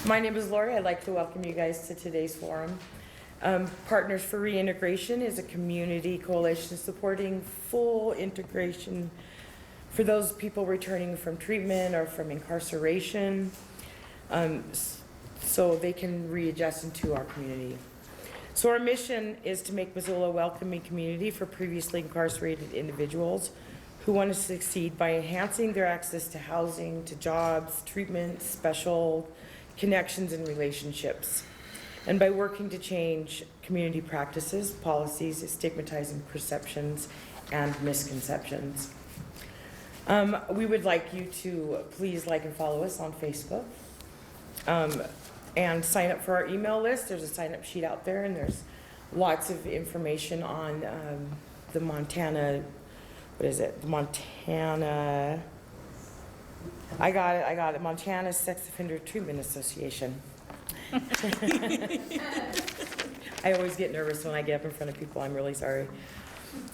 My name is Lori. I'd like to welcome you guys to today's forum. Partners for Reintegration is a community coalition supporting full integration for those people returning from treatment or from incarceration, so they can readjust into our community. So our mission is to make Missoula a welcoming community for previously incarcerated individuals who want to succeed by enhancing their access to housing, to jobs, treatment, special connections and relationships, and by working to change community practices, policies, stigmatizing perceptions, and misconceptions. We would like you to please like and follow us on Facebook, and sign up for our email list. There's a sign-up sheet out there, and there's lots of information on the Montana, what is it? The Montana, I got it, Montana Sex Offender Treatment Association. I always get nervous when I get up in front of people. I'm really sorry.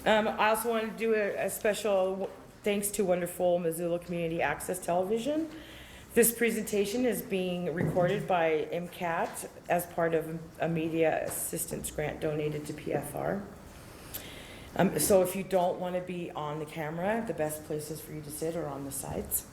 I also want to do a special thanks to wonderful Missoula Community Access Television. This presentation is being recorded by MCAT as part of a media assistance grant donated to PFR. So if you don't want to be on the camera, the best places for you to sit are on the sides.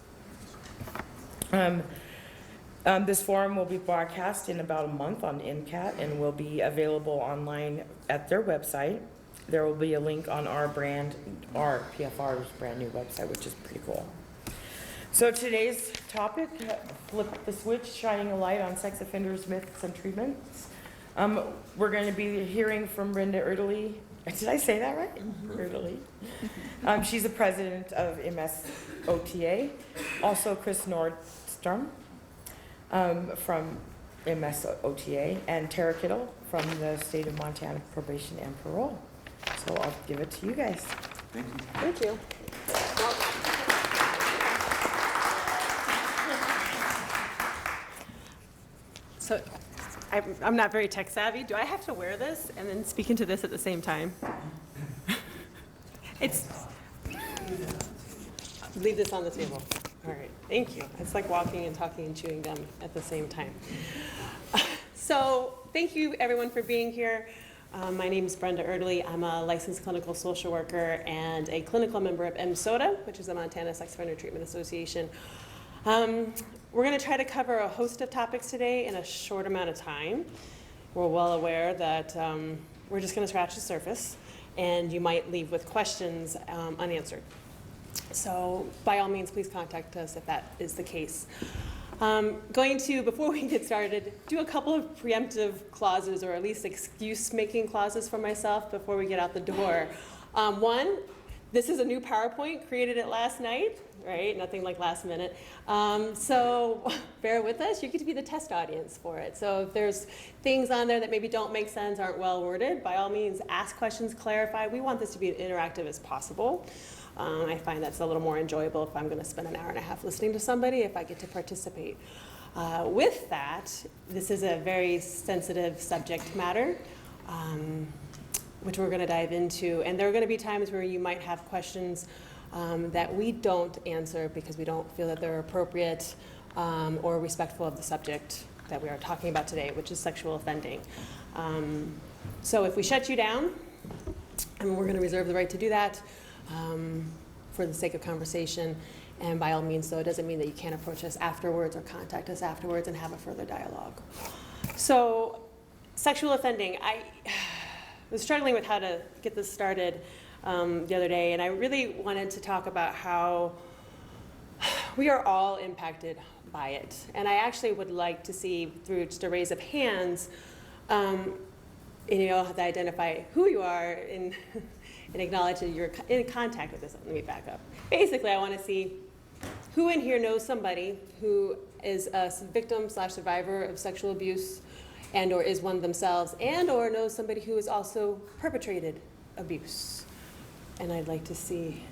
This forum will be broadcast in about a month on MCAT and will be available online at their website. There will be a link on our PFR's brand new website, which is pretty cool. So today's topic, Flip the Switch, shining a light on sex offenders, myths, and treatments. We're going to be hearing from Brenda Erdelyi. Did I say that right? Mm-hmm. Erdelyi. She's the president of MSOTA. Also Chris Nordstrom from MSOTA, and Tara Kattell from the state of Montana Probation and Parole. So I'll give it to you guys. Thank you. Thank you. So I'm not very tech savvy. Do I have to wear this and then speak into this at the same time? Leave this on the table. All right, thank you. It's like walking and talking and chewing gum at the same time. So thank you everyone for being here. My name is Brenda Erdelyi. I'm a licensed clinical social worker and a clinical member of MSOTA, which is the Montana Sex Offender Treatment Association. We're going to try to cover a host of topics today in a short amount of time. We're well aware that we're just going to scratch the surface, and you might leave with questions unanswered. So by all means, please contact us if that is the case. Going to, before we get started, do a couple of preemptive clauses, or at least excuse-making clauses for myself before we get out the door. One, this is a new PowerPoint, created it last night, right? Nothing like last minute. So bear with us. You get to be the test audience for it. So if there's things on there that maybe don't make sense, aren't well worded, by all means, ask questions, clarify. We want this to be as interactive as possible. I find that's a little more enjoyable if I'm going to spend an hour and a half listening to somebody, if I get to participate. With that, this is a very sensitive subject matter, which we're going to dive into. And there are going to be times where you might have questions that we don't answer because we don't feel that they're appropriate or respectful of the subject that we are talking about today, which is sexual offending. So if we shut you down, and we're going to reserve the right to do that, for the sake of conversation, and by all means, though, it doesn't mean that you can't approach us afterwards or contact us afterwards and have a further dialogue. So, sexual offending. I was struggling with how to get this started the other day, and I really wanted to talk about how we are all impacted by it. And I actually would like to see, through just a raise of hands, you all have to identify who you are and acknowledge that you're in contact with this. Let me back up. Basically, I want to see who in here knows somebody who is a victim/survivor of sexual abuse and or is one themselves, and or knows somebody who has also perpetrated abuse. And I'd like to see,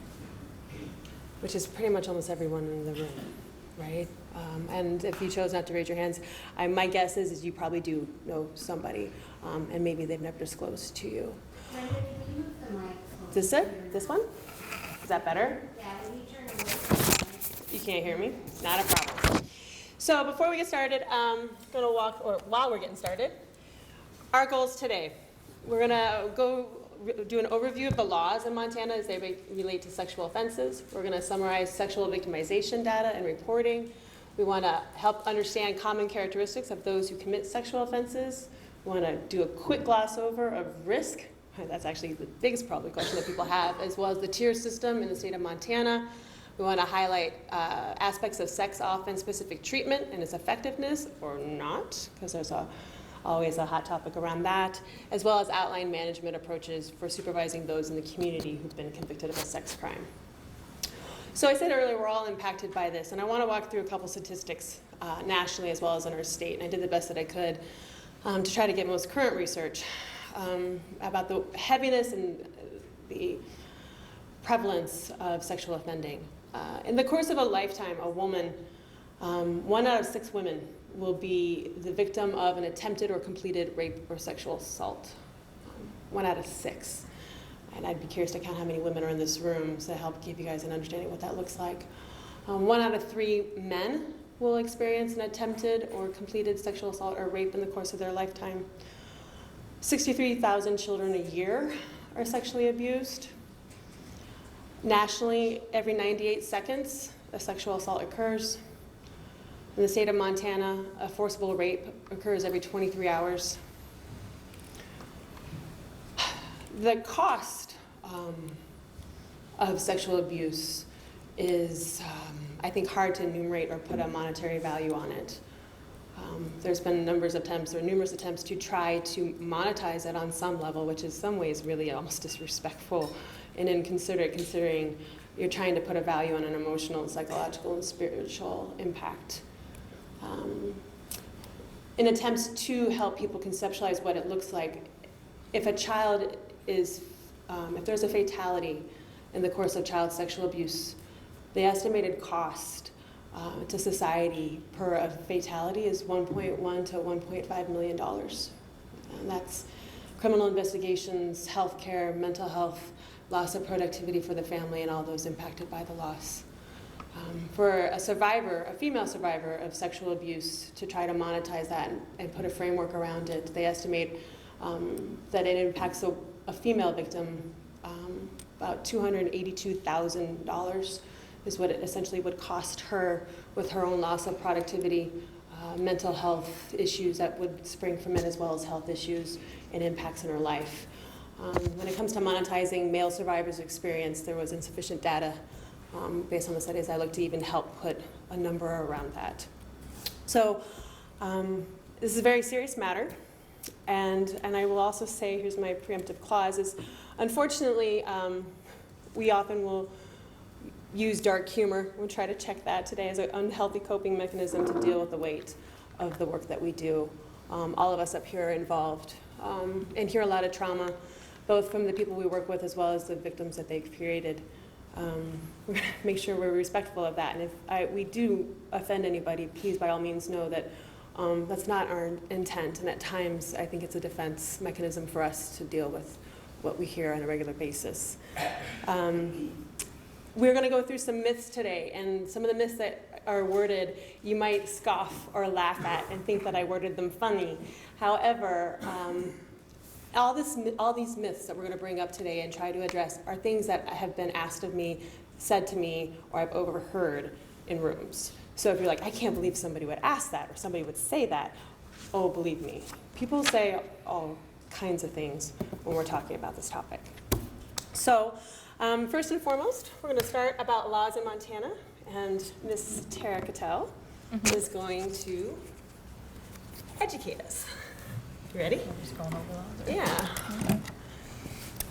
which is pretty much almost everyone in the room, right? And if you chose not to raise your hands, my guess is you probably do know somebody, and maybe they've never disclosed to you. Brenda, can you move the mic This it? This one? Is that better? Yeah, when you turn away. You can't hear me? Not a problem. So before we get started, while we're getting started, our goals today. We're gonna go do an overview of the laws in Montana as they relate to sexual offenses. We're gonna summarize sexual victimization data and reporting. We wanna help understand common characteristics of those who commit sexual offenses. We wanna do a quick gloss over of risk. That's actually the biggest probably question that people have, as well as the tier system in the state of Montana. We want to highlight aspects of sex offense-specific treatment and its effectiveness, or not, because there's always a hot topic around that, as well as outline management approaches for supervising those in the community who've been convicted of a sex crime. So I said earlier, we're all impacted by this, and I want to walk through a couple statistics nationally as well as in our state, and I did the best that I could to try to get most current research about the heaviness and the prevalence of sexual offending. In the course of a lifetime, a woman, 1 out of 6 women will be the victim of an attempted or completed rape or sexual assault. 1 out of 6. And I'd be curious to count how many women are in this room to help give you guys an understanding of what that looks like. 1 out of 3 men will experience an attempted or completed sexual assault or rape in the course of their lifetime. 63,000 children a year are sexually abused. Nationally, every 98 seconds, a sexual assault occurs. In the state of Montana, a forcible rape occurs every 23 hours. The cost of sexual abuse is, I think, hard to enumerate or put a monetary value on it. There's been numerous attempts to try to monetize it on some level, which is some ways really almost disrespectful and inconsiderate, considering you're trying to put a value on an emotional, psychological, and spiritual impact. In attempts to help people conceptualize what it looks like, if a child is, if there's a fatality in the course of child sexual abuse, the estimated cost to society per a fatality is $1.1 to $1.5 million. And that's criminal investigations, healthcare, mental health, loss of productivity for the family, and all those impacted by the loss. For a survivor, a female survivor of sexual abuse, to try to monetize that and put a framework around it, they estimate that it impacts a female victim about $282,000 is what it essentially would cost her with her own loss of productivity, mental health issues that would spring from it, as well as health issues and impacts in her life. When it comes to monetizing male survivors' experience, there was insufficient data based on the studies I looked to even help put a number around that. So this is a very serious matter. And I will also say, here's my preemptive clause, is unfortunately, we often will use dark humor. We'll try to check that today as an unhealthy coping mechanism to deal with the weight of the work that we do. All of us up here are involved and hear a lot of trauma, both from the people we work with as well as the victims that they've created. We're gonna make sure we're respectful of that. And if we do offend anybody, please by all means know that that's not our intent. And at times, I think it's a defense mechanism for us to deal with what we hear on a regular basis. We're going to go through some myths today, and some of the myths that are worded, you might scoff or laugh at and think that I worded them funny. However, all these myths that we're going to bring up today and try to address are things that have been asked of me, said to me, or I've overheard in rooms. So if you're like, I can't believe somebody would ask that or somebody would say that, oh, believe me. People say all kinds of things when we're talking about this topic. So first and foremost, we're going to start about laws in Montana, and Ms. Tara Kattell is going to educate us. You ready? I'm just going over laws.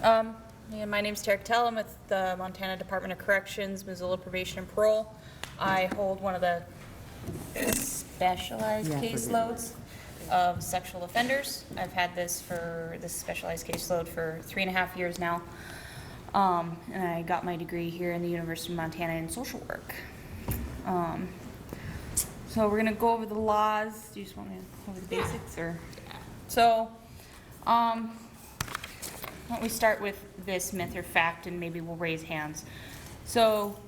Yeah. Yeah, my name's Tara Kattell. I'm with the Montana Department of Corrections, MSOTA Probation and Parole. I hold one of the specialized caseloads of sexual offenders. I've had this specialized caseload for 3.5 years now. And I got my degree here in the University of Montana in social work. So we're gonna go over the laws. Do you just want me to go over the basics, or? So, why don't we start with this myth or fact, and maybe we'll raise hands. So,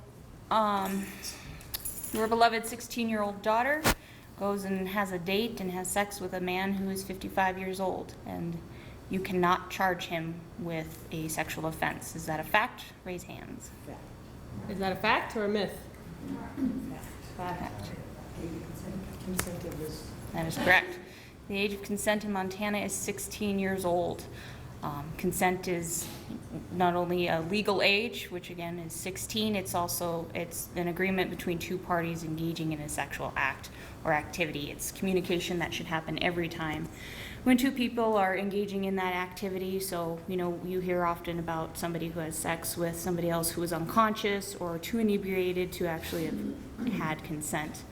your beloved 16-year-old daughter goes and has a date and has sex with a man who is 55 years old, and you cannot charge him with a sexual offense. Is that a fact? Raise hands. Is that a fact or a myth? Fact. That is correct. The age of consent in Montana is 16 years old. Consent is not only a legal age, which again is 16, it's an agreement between two parties engaging in a sexual act or activity. It's communication that should happen every time when two people are engaging in that activity. So, you hear often about somebody who has sex with somebody else who is unconscious or too inebriated to actually have had consent.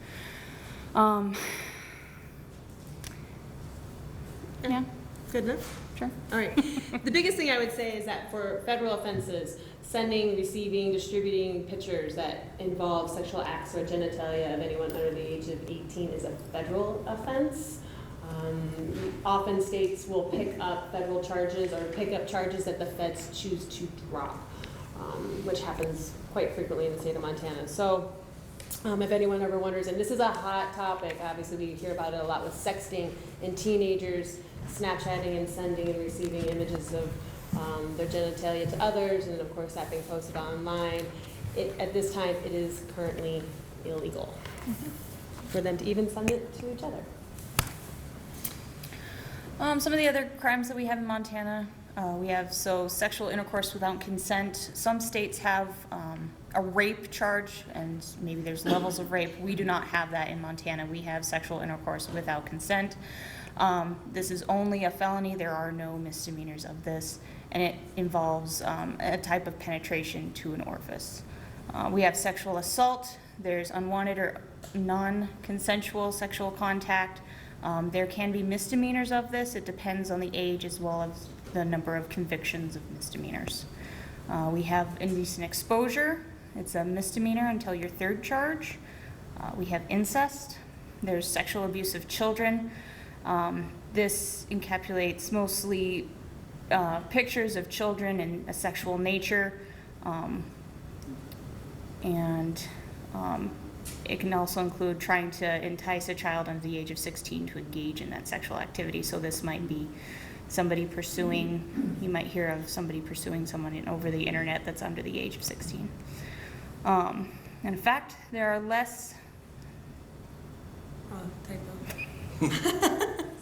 Yeah, Good enough? sure. All right. The biggest thing I would say is that for federal offenses, sending, receiving, distributing pictures that involve sexual acts or genitalia of anyone under the age of 18 is a federal offense. Often states will pick up federal charges or pick up charges that the feds choose to drop, which happens quite frequently in the state of Montana. So if anyone ever wonders, and this is a hot topic, obviously we hear about it a lot with sexting and teenagers Snapchatting and sending and receiving images of their genitalia to others, and of course that being posted online. At this time, it is currently illegal for them to even send it to each other. Some of the other crimes that we have in Montana, we have sexual intercourse without consent. Some states have a rape charge, and maybe there's levels of rape. We do not have that in Montana. We have sexual intercourse without consent. This is only a felony. There are no misdemeanors of this, and it involves a type of penetration to an orifice. We have sexual assault. There's unwanted or non-consensual sexual contact. There can be misdemeanors of this. It depends on the age as well as the number of convictions of misdemeanors. We have indecent exposure. It's a misdemeanor until your third charge. We have incest. There's sexual abuse of children. This encapsulates mostly pictures of children in a sexual nature, and it can also include trying to entice a child under the age of 16 to engage in that sexual activity. So this might be somebody pursuing, you might hear of somebody pursuing someone over the internet that's under the age of 16. In fact, there are less... Typo.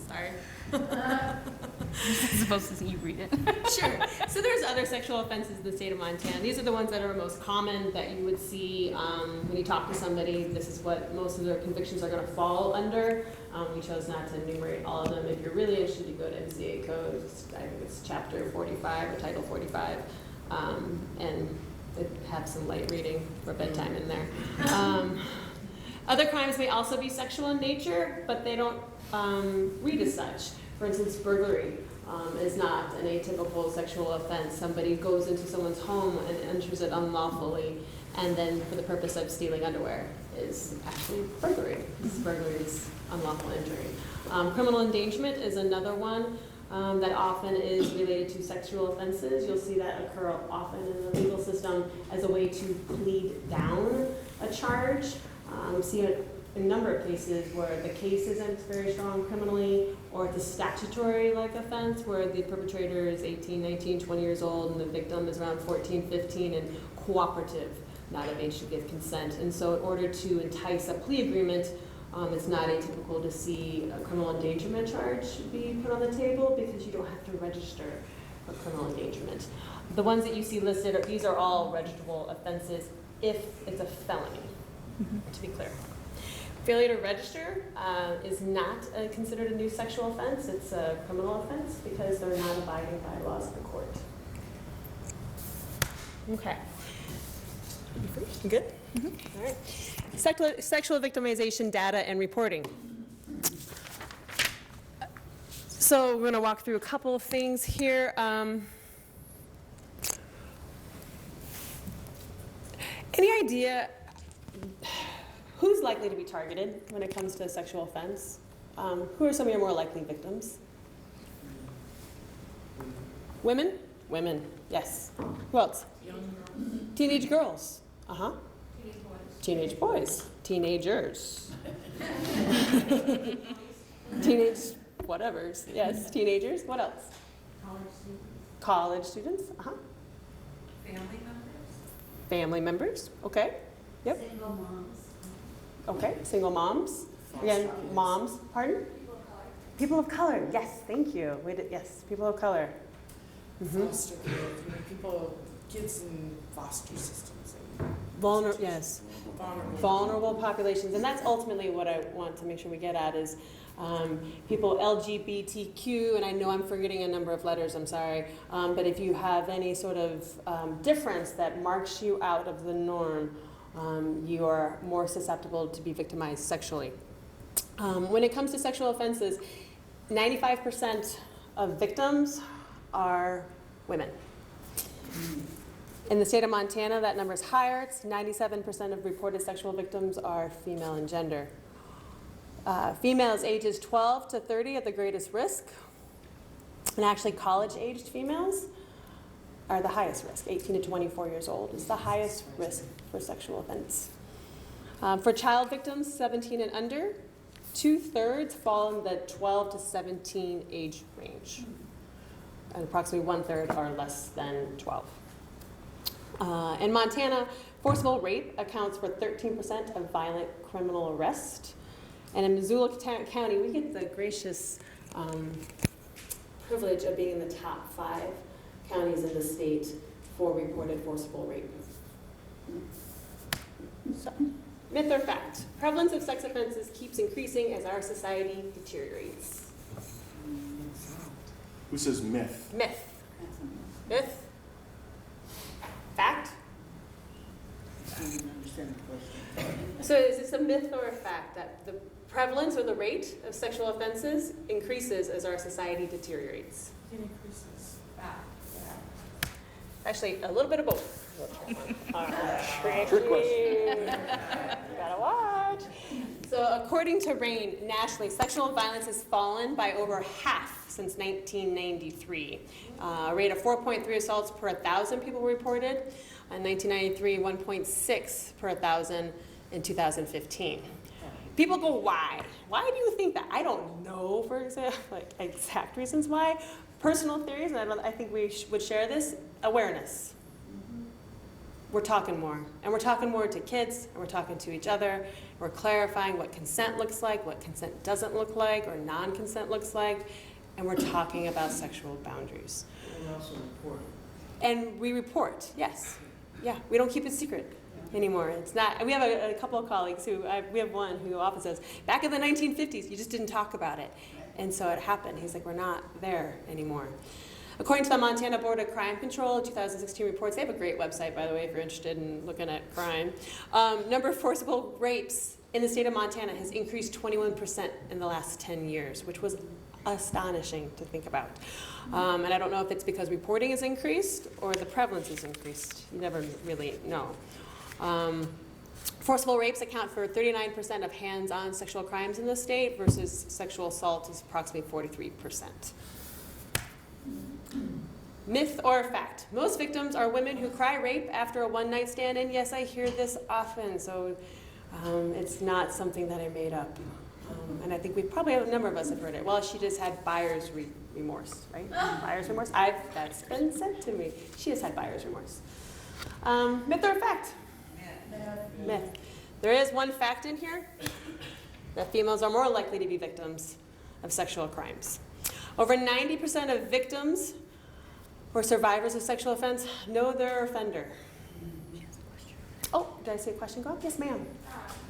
Sorry. I'm supposed to see you read it. Sure. So there's other sexual offenses in the state of Montana. These are the ones that are most common that you would see when you talk to somebody. This is what most of their convictions are going to fall under. We chose not to enumerate all of them. If you're really interested, you go to MCA Code. I think it's Chapter 45 or Title 45, and they have some light reading for bedtime in there. Other crimes may also be sexual in nature, but they don't read as such. For instance, burglary is not an atypical sexual offense. Somebody goes into someone's home and enters it unlawfully, and then for the purpose of stealing underwear is actually burglary. Burglary is unlawful entering. Criminal endangerment is another one that often is related to sexual offenses. You'll see that occur often in the legal system as a way to plead down a charge. We see it in a number of cases where the case isn't very strong criminally, or it's a statutory-like offense where the perpetrator is 18, 19, 20 years old, and the victim is around 14, 15, and cooperative, not of age to give consent. And so in order to entice a plea agreement, it's not atypical to see a criminal endangerment charge be put on the table because you don't have to register for criminal endangerment. The ones that you see listed, these are all registrable offenses if it's a felony, to be clear. Failure to register is not considered a new sexual offense. It's a criminal offense because they're not abiding by laws of the court. Okay. You good? All right. Sexual victimization data and reporting. So we're going to walk through a couple of things here. Any idea who's likely to be targeted when it comes to a sexual offense? Who are some of your more likely victims? Women? Women, yes. Who else? Teenage girls. Uh-huh. Teenage boys. Teenagers. Teenage whatevers. Yes, teenagers. What else? College students. Uh-huh. Family members. Okay. Yep. Single moms. Okay. Single moms. Again, moms. Pardon? People of color. Yes, thank you. Yes, people of color. Mhm. Foster kids, kids in foster systems. Yes. Vulnerable. Vulnerable populations, and that's ultimately what I want to make sure we get at is people LGBTQ, and I know I'm forgetting a number of letters, I'm sorry, but if you have any sort of difference that marks you out of the norm, you are more susceptible to be victimized sexually. When it comes to sexual offenses, 95% of victims are women. In the state of Montana, that number is higher. It's 97% of reported sexual victims are female in gender. Females ages 12 to 30 at the greatest risk. And actually, college-aged females are the highest risk. 18 to 24 years old is the highest risk for sexual offense. For child victims, 17 and under, 2/3 fall in the 12 to 17 age range. And approximately 1/3 are less than 12. In Montana, forcible rape accounts for 13% of violent criminal arrest. And in Missoula County, we get the gracious privilege of being in the top 5 counties in the state for reported forcible rape. So, myth or fact? Prevalence of sex offenses keeps increasing as our society deteriorates. Who says myth? Myth. Myth. Fact? So is this a myth or a fact that the prevalence or the rate of sexual offenses increases as our society deteriorates? It increases. Actually, a little bit of both. All right. Trick question. Gotta watch. So according to RAINN, nationally, sexual violence has fallen by over half since 1993. A rate of 4.3 assaults per 1,000 people reported. In 1993, 1.6 per 1,000 in 2015. People go, why? Why do you think that? I don't know, for example, like exact reasons why. Personal theories, and I think we would share this, awareness. We're talking more. And we're talking more to kids, and we're talking to each other. We're clarifying what consent looks like, what consent doesn't look like, or non-consent looks like. And we're talking about sexual boundaries. And we also report. And we report, yes. Yeah, we don't keep it secret anymore. It's not, and we have a couple of colleagues who, we have one who often says, back in the 1950s, you just didn't talk about it. And so it happened. He's like, we're not there anymore. According to the Montana Board of Crime Control, 2016 reports, they have a great website, by the way, if you're interested in looking at crime. Number of forcible rapes in the state of Montana has increased 21% in the last 10 years, which was astonishing to think about. And I don't know if it's because reporting has increased or the prevalence has increased. You never really know. Forcible rapes account for 39% of hands-on sexual crimes in the state versus sexual assault is approximately 43%. Myth or fact? Most victims are women who cry rape after a one-night stand, and yes, I hear this often, so it's not something that I made up. And I think we probably have a number of us have heard it. Well, she just had buyer's remorse, right? Buyer's remorse. That's been said to me. She has had buyer's remorse. Myth or fact? Myth. There is one fact in here that females are more likely to be victims of sexual crimes. Over 90% of victims or survivors of sexual offense know their offender. Oh, did I say a question? Go up. Yes, ma'am.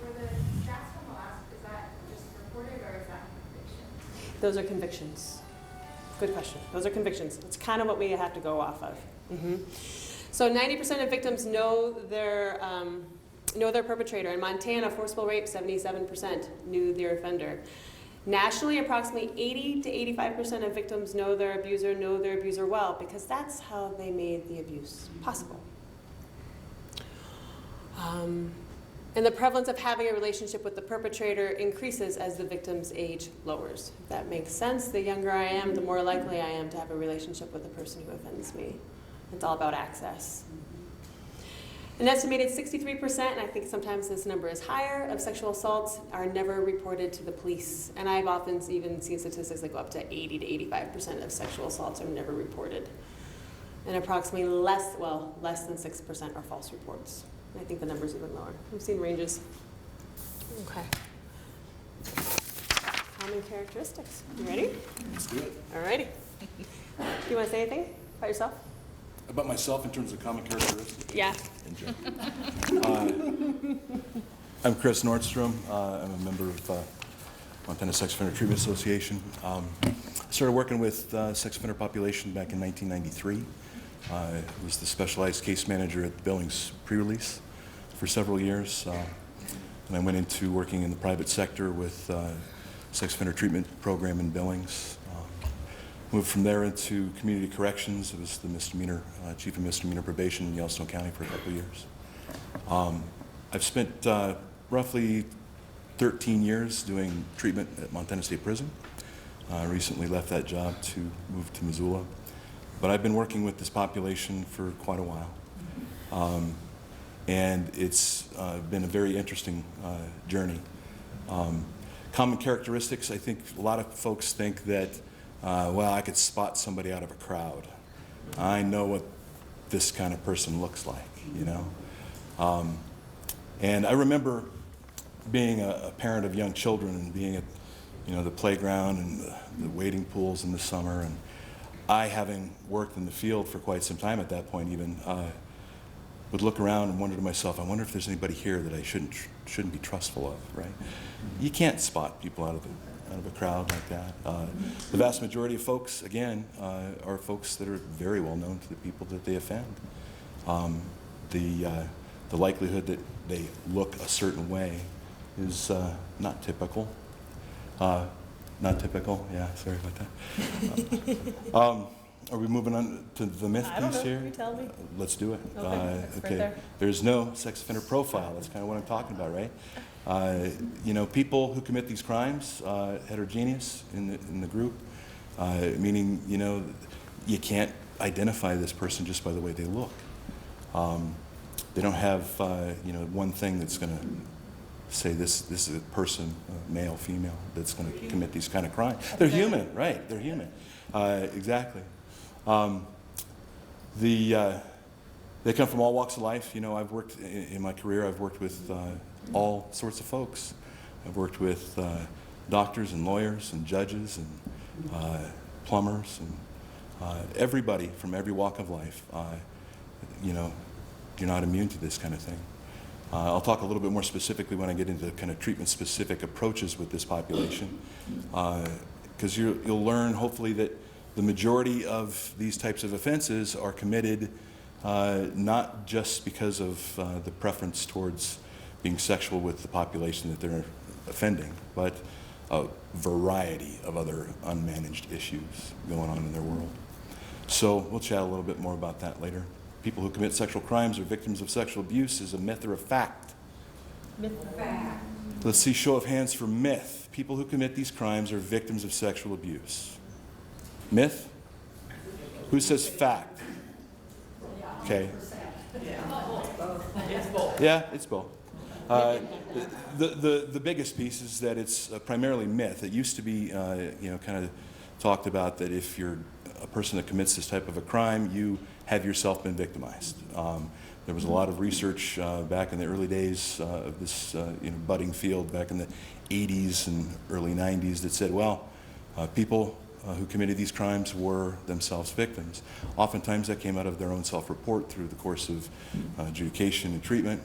Were the stats from the last, is that just reported or is that conviction? Those are convictions. Good question. Those are convictions. It's kind of what we have to go off of. So 90% of victims know their perpetrator. In Montana, forcible rape, 77% knew their offender. Nationally, approximately 80 to 85% of victims know their abuser well, because that's how they made the abuse possible. And the prevalence of having a relationship with the perpetrator increases as the victim's age lowers. If that makes sense, the younger I am, the more likely I am to have a relationship with the person who offends me. It's all about access. An estimated 63%, and I think sometimes this number is higher, of sexual assaults are never reported to the police. And I've often even seen statistics that go up to 80 to 85% of sexual assaults are never reported. And approximately less than 6% are false reports. I think the number's even lower. We've seen ranges. Okay. Common characteristics. You ready? Let's do it. All righty. Do you want to say anything about yourself? About myself in terms of common characteristics? Yeah. In general. I'm Chris Nordstrom. I'm a member of Montana Sex Offender Treatment Association. I started working with sex offender population back in 1993. I was the specialized case manager at the Billings pre-release for several years. And I went into working in the private sector with sex offender treatment program in Billings. Moved from there into community corrections. I was the misdemeanor, chief of misdemeanor probation in Yellowstone County for a couple of years. I've spent roughly 13 years doing treatment at Montana State Prison. Recently left that job to move to Missoula. But I've been working with this population for quite a while. And it's been a very interesting journey. Common characteristics, I think a lot of folks think that, well, I could spot somebody out of a crowd. I know what this kind of person looks like, you know. And I remember being a parent of young children and being at, you know, the playground and the wading pools in the summer, and I, having worked in the field for quite some time at that point even, would look around and wonder to myself, I wonder if there's anybody here that I shouldn't be trustful of, right? You can't spot people out of a crowd like that. The vast majority of folks, again, are folks that are very well known to the people that they offend. The likelihood that they look a certain way is not typical. Not typical, yeah, sorry about that. Are we moving on to the myth piece here? You tell me. Let's do it. Okay, it's right there. There's no sex offender profile. That's kind of what I'm talking about, right? You know, people who commit these crimes, heterogeneous in the group, meaning, you know, you can't identify this person just by the way they look. They don't have, you know, one thing that's going to say this is a person, male, female, that's going to commit these kind of crimes. They're human, right? They're human. Exactly. They come from all walks of life. You know, I've worked in my career, I've worked with all sorts of folks. I've worked with doctors and lawyers and judges and plumbers and everybody from every walk of life. You know, you're not immune to this kind of thing. I'll talk a little bit more specifically when I get into kind of treatment-specific approaches with this population, because you'll learn, hopefully, that the majority of these types of offenses are committed not just because of the preference towards being sexual with the population that they're offending, but a variety of other unmanaged issues going on in their world. So we'll chat a little bit more about that later. People who commit sexual crimes are victims of sexual abuse is a myth or a fact? Myth. Fact. Let's see, show of hands for myth. People who commit these crimes are victims of sexual abuse. Myth? Who says fact? Okay. Yeah, it's both. The biggest piece is that it's primarily myth. It used to be, you know, kind of talked about that if you're a person that commits this type of a crime, you have yourself been victimized. There was a lot of research back in the early days of this you know, budding field back in the 80s and early 90s that said, well, people who committed these crimes were themselves victims. Oftentimes that came out of their own self-report through the course of adjudication and treatment,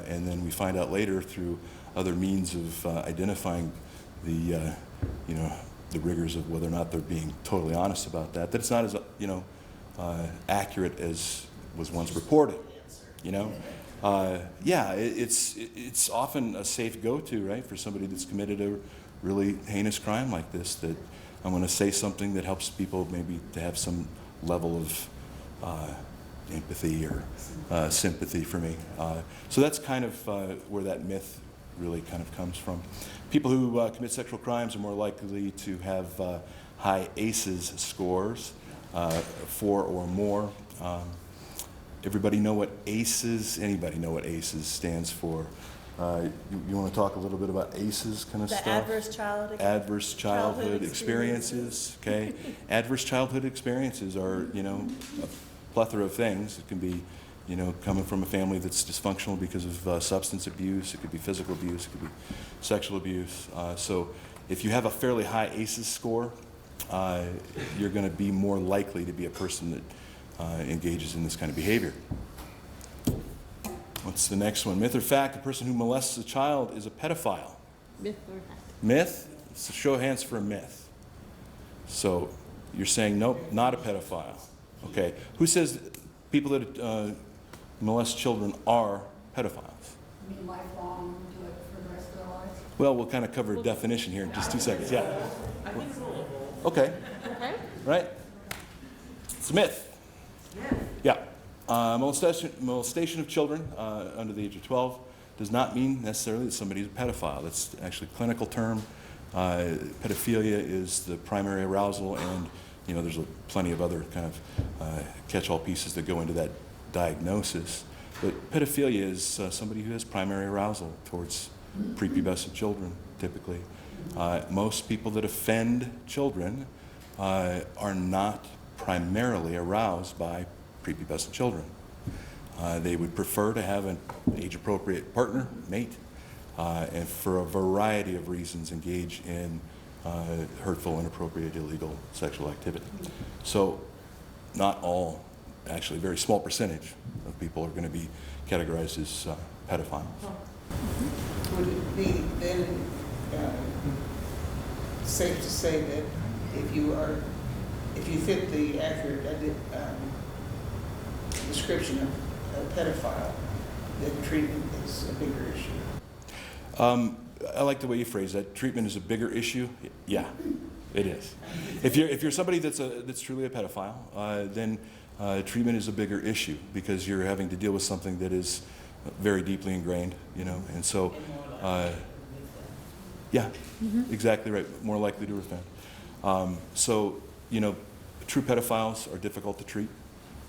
and then we find out later through other means of identifying the, you know, the rigors of whether or not they're being totally honest about that, that it's not as, you know, accurate as was once reported, you know. Yeah, it's often a safe go-to, right, for somebody that's committed a really heinous crime like this, that I'm going to say something that helps people maybe to have some level of empathy or sympathy for me. So that's kind of where that myth really kind of comes from. People who commit sexual crimes are more likely to have high ACEs scores, 4 or more. Everybody know what ACEs, anybody know what ACEs stands for? You want to talk a little bit about ACEs kind of The stuff? Adverse childhood experiences, okay? Adverse childhood experiences are, you know, a plethora of things. It can be, you know, coming from a family that's dysfunctional because of substance abuse. It could be physical abuse. It could be sexual abuse. So if you have a fairly high ACEs score, you're going to be more likely to be a person that engages in this kind of behavior. What's the next one? Myth or fact, a person who molests a child is a pedophile. Myth or fact? Myth? It's a show of hands for a myth. So you're saying, nope, not a pedophile. Okay. Who says people that molest children are pedophiles? You mean lifelong, do it for the rest of their lives? Well, we'll kind of cover a definition here in just 2 seconds. Yeah. Okay. Okay. Right? It's a myth. Yeah. Molestation of children under the age of 12 does not mean necessarily that somebody's a pedophile. That's actually a clinical term. Pedophilia is the primary arousal, and you know there's plenty of other kind of catch-all pieces that go into that diagnosis. But pedophilia is somebody who has primary arousal towards prepubescent children, typically. Most people that offend children are not primarily aroused by prepubescent children. They would prefer to have an age-appropriate partner, mate, and for a variety of reasons engage in hurtful, inappropriate, illegal sexual activity. So not all, actually a very small percentage of people are going to be categorized as pedophiles. Would it be then safe to say that if you fit the accurate description of a pedophile, then treatment is a bigger issue? I like the way you phrase that. Treatment is a bigger issue. Yeah, it is. If you're somebody that's truly a pedophile, then treatment is a bigger issue because you're having to deal with something that is very deeply ingrained, you know, and so. Yeah, exactly right. More likely to offend. So, you know, true pedophiles are difficult to treat.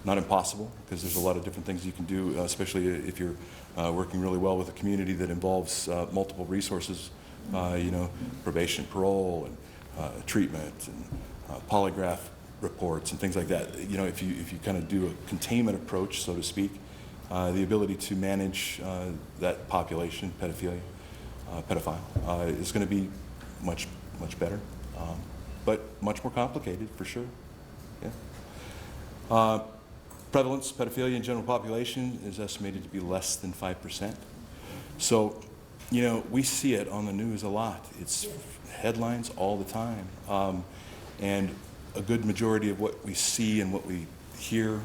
Not impossible, because there's a lot of different things you can do, especially if you're working really well with a community that involves multiple resources, you know, probation, parole, and treatment, and polygraph reports, and things like that. You know, if you kind of do a containment approach, so to speak, the ability to manage that population, pedophile, is going to be much better, but much more complicated for sure. Yeah. Prevalence, pedophilia in general population is estimated to be less than 5%. So, you know, we see it on the news a lot. It's headlines all the time. And a good majority of what we see and what we hear,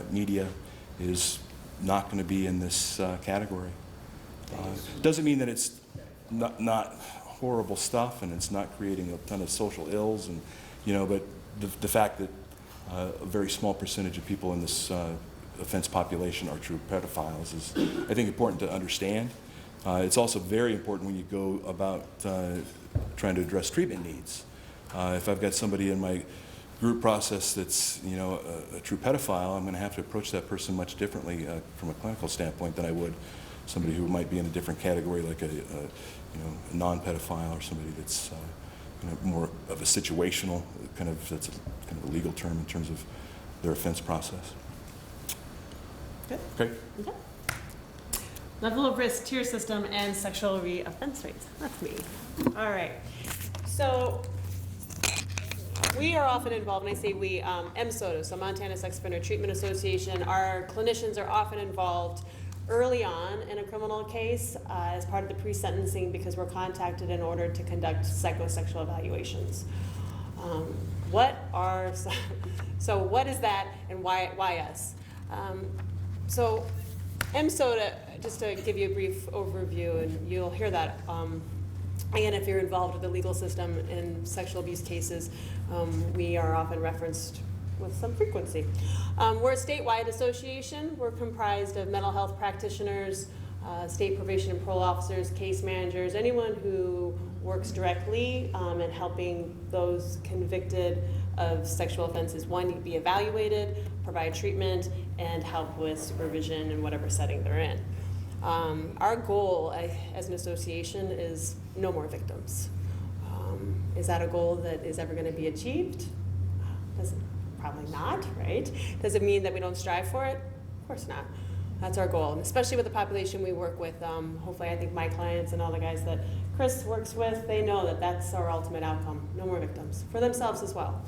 media, is not going to be in this category. Doesn't mean that it's not horrible stuff and it's not creating a ton of social ills, and you know, but the fact that a very small percentage of people in this offense population are true pedophiles is, I think, important to understand. It's also very important when you go about trying to address treatment needs. If I've got somebody in my group process that's, you know, a true pedophile, I'm going to have to approach that person much differently from a clinical standpoint than I would somebody who might be in a different category, like a non-pedophile, or somebody that's you know, more of a situational kind of, that's kind of a legal term in terms of their offense process. Good. Okay. Okay. Level of risk, tier system, and sexual reoffense rates. That's me. All right. So we are often involved, and I say we, MSOTA, so Montana Sex Offender Treatment Association, our clinicians are often involved early on in a criminal case as part of the pre-sentencing, because we're contacted in order to conduct psychosexual evaluations. What is that, and why us? So MSOTA, just to give you a brief overview, and you'll hear that again if you're involved with the legal system in sexual abuse cases, we are often referenced with some frequency. We're a statewide association. We're comprised of mental health practitioners, state probation and parole officers, case managers, anyone who works directly in helping those convicted of sexual offenses, one, be evaluated, provide treatment, and help with supervision in whatever setting they're in. Our goal as an association is no more victims. Is that a goal that is ever going to be achieved? Probably not, right? Does it mean that we don't strive for it? Of course not. That's our goal, and especially with the population we work with. Hopefully, I think my clients and all the guys that Chris works with, they know that that's our ultimate outcome. No more victims, for themselves as well.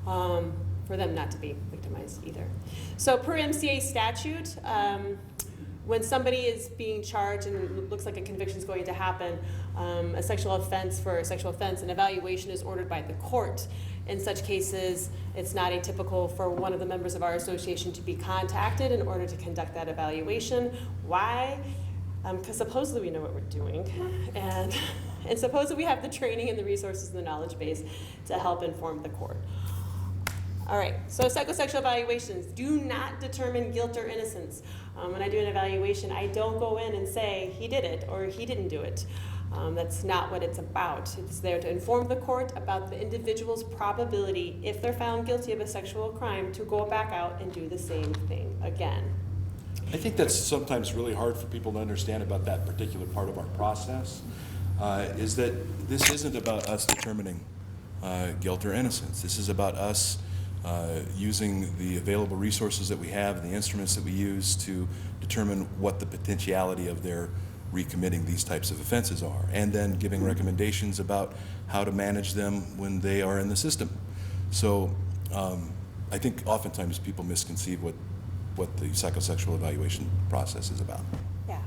For them not to be victimized either. So per MCA statute, when somebody is being charged and it looks like a conviction is going to happen, a sexual offense, an evaluation is ordered by the court. In such cases, it's not atypical for one of the members of our association to be contacted in order to conduct that evaluation. Why? Because supposedly we know what we're doing, and supposedly we have the training and the resources and the knowledge base to help inform the court. All right, so psychosexual evaluations do not determine guilt or innocence. When I do an evaluation, I don't go in and say he did it or he didn't do it. That's not what it's about. It's there to inform the court about the individual's probability, if they're found guilty of a sexual crime, to go back out and do the same thing again. I think that's sometimes really hard for people to understand about that particular part of our process, is that this isn't about us determining guilt or innocence. This is about us using the available resources that we have and the instruments that we use to determine what the potentiality of their recommitting these types of offenses are, and then giving recommendations about how to manage them when they are in the system. So I think oftentimes people misconceive what the psychosexual evaluation process is about. Yeah.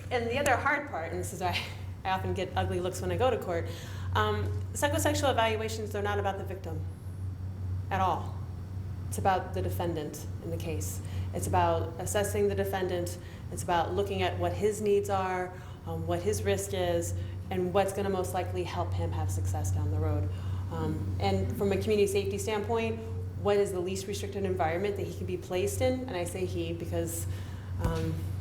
And the other hard part, and this is why I often get ugly looks when I go to court, psychosexual evaluations, they're not about the victim at all. It's about the defendant in the case. It's about assessing the defendant. It's about looking at what his needs are, what his risk is, and what's going to most likely help him have success down the road. And from a community safety standpoint, what is the least restricted environment that he can be placed in? And I say he because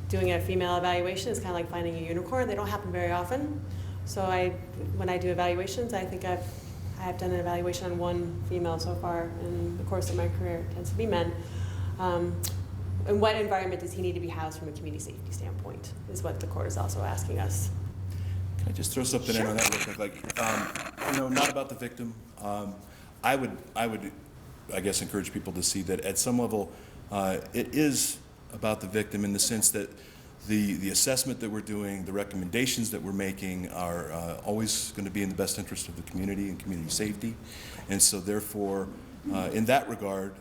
doing a female evaluation is kind of like finding a unicorn. They don't happen very often. So when I do evaluations, I think I've done an evaluation on one female so far in the course of my career. It tends to be men. In what environment does he need to be housed from a community safety standpoint is what the court is also asking us. Can I just throw something in on that real quick? Not about the victim. I would, I guess, encourage people to see that at some level, it is about the victim in the sense that the assessment that we're doing, the recommendations that we're making are always going to be in the best interest of the community and community safety. And so therefore, in that regard,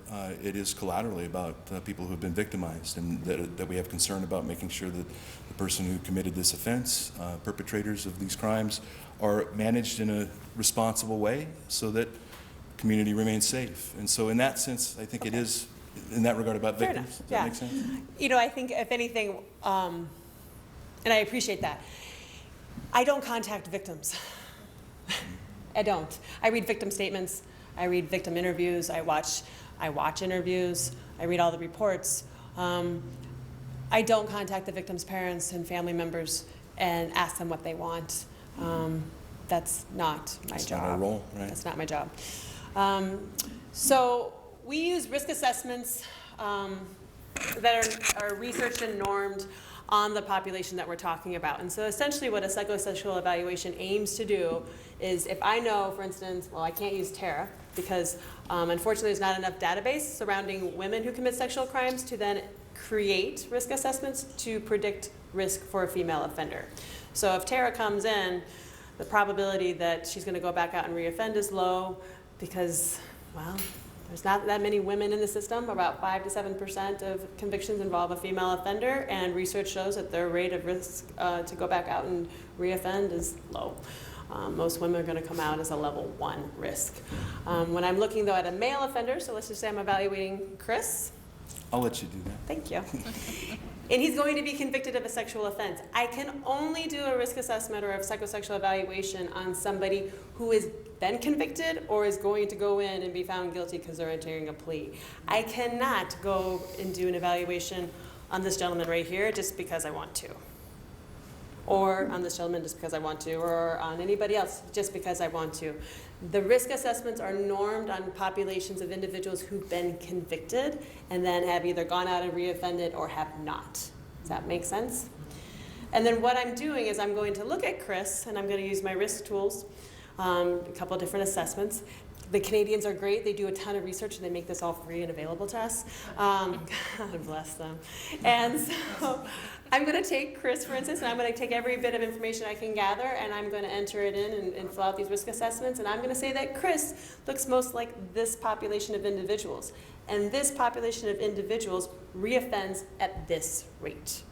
it is collaterally about people who have been victimized, and that we have concern about making sure that the person who committed this offense, perpetrators of these crimes, are managed in a responsible way so that the community remains safe. And so in that sense, I think it is, in that regard, about Fair victims. enough. Does that make sense? I think if anything, and I appreciate that, I don't contact victims. I don't. I read victim statements. I read victim interviews. I watch interviews. I read all the reports. I don't contact the victim's parents and family members and ask them what they want. That's not my job. That's not our role, right? That's not my job. So we use risk assessments that are researched and normed on the population that we're talking about. And so essentially what a psychosexual evaluation aims to do is, if I know, for instance, well, I can't use Tara because unfortunately there's not enough database surrounding women who commit sexual crimes to then create risk assessments to predict risk for a female offender. So if Tara comes in, the probability that she's going to go back out and reoffend is low because, well, there's not that many women in the system. About 5 to 7% of convictions involve a female offender, and research shows that their rate of risk to go back out and reoffend is low. Most women are going to come out as a level 1 risk. When I'm looking, though, at a male offender, so let's just say I'm evaluating Chris, I'll let you do that. Thank you. And he's going to be convicted of a sexual offense. I can only do a risk assessment or a psychosexual evaluation on somebody who has been convicted or is going to go in and be found guilty because they're entering a plea. I cannot go and do an evaluation on this gentleman right here just because I want to. Or on this gentleman just because I want to, or on anybody else just because I want to. The risk assessments are normed on populations of individuals who've been convicted and then have either gone out and reoffended or have not. Does that make sense? And then what I'm doing is I'm going to look at Chris, and I'm going to use my risk tools, a couple of different assessments. The Canadians are great. They do a ton of research, and they make this all free and available to us. God bless them. And so I'm going to take Chris, for instance, and I'm going to take every bit of information I can gather, and I'm going to enter it in and fill out these risk assessments. And I'm going to say that Chris looks most like this population of individuals. And this population of individuals reoffends at this rate.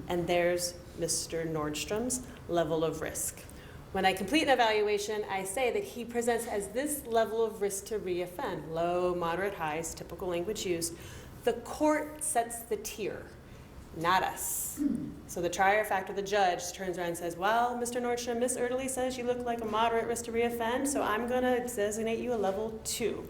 And there's Mr. Nordstrom's level of risk. When I complete an evaluation, I say that he presents as this level of risk to reoffend, low, moderate, highs, typical language used. The court sets the tier, not us. So the trier of fact or the judge turns around and says, well, Mr. Nordstrom, Ms. Erdelyi says you look like a moderate risk to reoffend, so I'm going to designate you a level 2.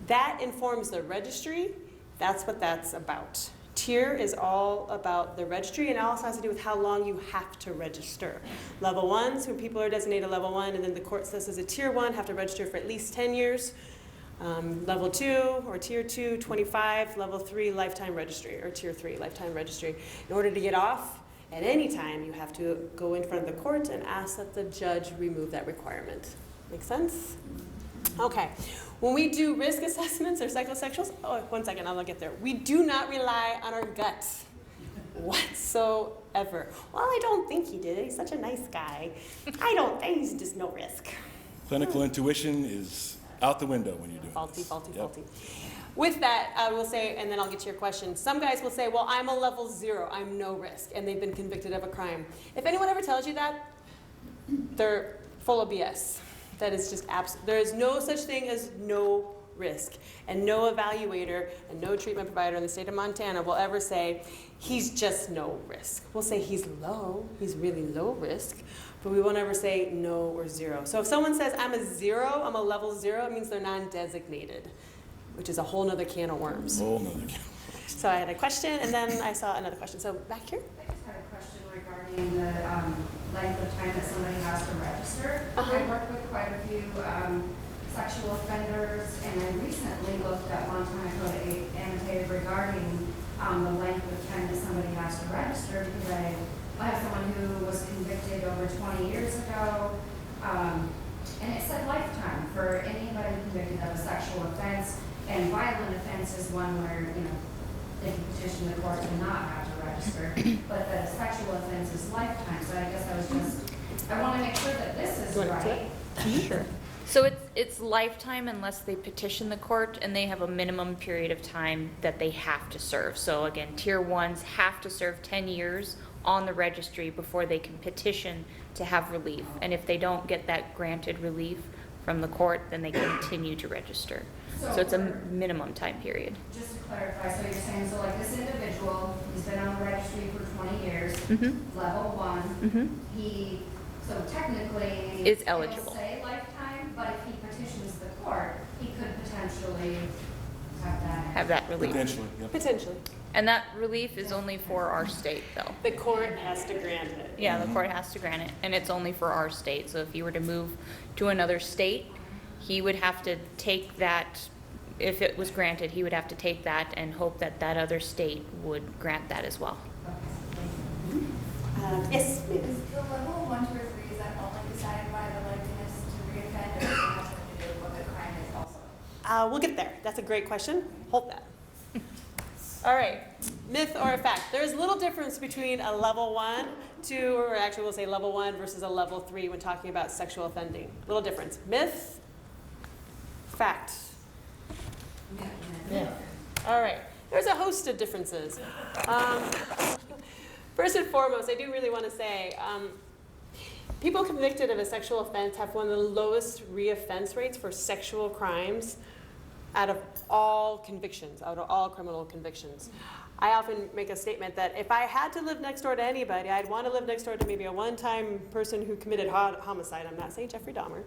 That informs the registry. That's what that's about. Tier is all about the registry, and it also has to do with how long you have to register. Level 1s, when people are designated level 1, and then the court says as a tier 1, have to register for at least 10 years. Level 2 or tier 2, 25. Level 3, lifetime registry, or tier 3, lifetime registry. In order to get off, at any time, you have to go in front of the court and ask that the judge remove that requirement. Make sense? Okay. When we do risk assessments or psychosexuals, oh, 1 second, I'll get there. We do not rely on our guts whatsoever. Well, I don't think he did it. He's such a nice guy. I don't think he's just no risk. Clinical intuition is out the window when you're doing Faulty, this. faulty, Yep. faulty. With that, I will say, and then I'll get to your question, some guys will say, well, I'm a level 0, I'm no risk, and they've been convicted of a crime. If anyone ever tells you that, they're full of BS. That is just there is no such thing as no risk. And no evaluator and no treatment provider in the state of Montana will ever say, he's just no risk. We'll say he's low, he's really low risk, but we won't ever say no or 0. So if someone says, I'm a 0, I'm a level 0, it means they're non-designated, which is a whole nother can of worms. Whole nother can. So I had a question, and then I saw another question. So back here. I just had a question regarding the length of time that somebody has to register. Uh-huh. I worked with quite a few sexual offenders, and I recently looked at Montana Code annotated regarding the length of time that somebody has to register, because I have someone who was convicted over 20 years ago, and it said lifetime for anybody convicted of a sexual offense, and violent offense is one where, you know, they can petition the court to not have to register, but the sexual offense is lifetime, so I guess I want to make sure that this is You want to do right. Sure. So it's lifetime unless they petition the court, and they have a minimum period of time that they have to serve. So again, tier 1s have to serve 10 years on the registry before they can petition to have relief. And if they don't get that granted relief from the court, then they continue to register. So it's a minimum time period. Just to clarify, so you're saying, so like this individual, he's been on the registry for 20 years, Mm-hmm. level 1, Mm-hmm. he, so technically. Is eligible. It'll say lifetime, but if he petitions the court, he could potentially Have that relief. Potentially, yep. Potentially. And that relief is only for our state, though. The court has to grant it. Yeah, the court has to grant it, and it's only for our state. So if he were to move to another state, he would have to take that, if it was granted, he would have to take that and hope that that other state would grant that as well. Yes, maybe. Is the level 1, 2, or 3, is that only decided by the likeness to reoffend, or does it have something to do with what the crime is also? We'll get there. That's a great question. Hold that. All right, myth or fact. There's little difference between a level 1, 2, or actually we'll say level 1 versus a level 3 when talking about sexual offending. Little difference. Myth, fact. Yeah. All right, there's a host of differences. First and foremost, I do really want to say, people convicted of a sexual offense have one of the lowest reoffense rates for sexual crimes out of all convictions, out of all criminal convictions. I often make a statement that if I had to live next door to anybody, I'd want to live next door to maybe a one-time person who committed homicide, I'm not saying Jeffrey Dahmer,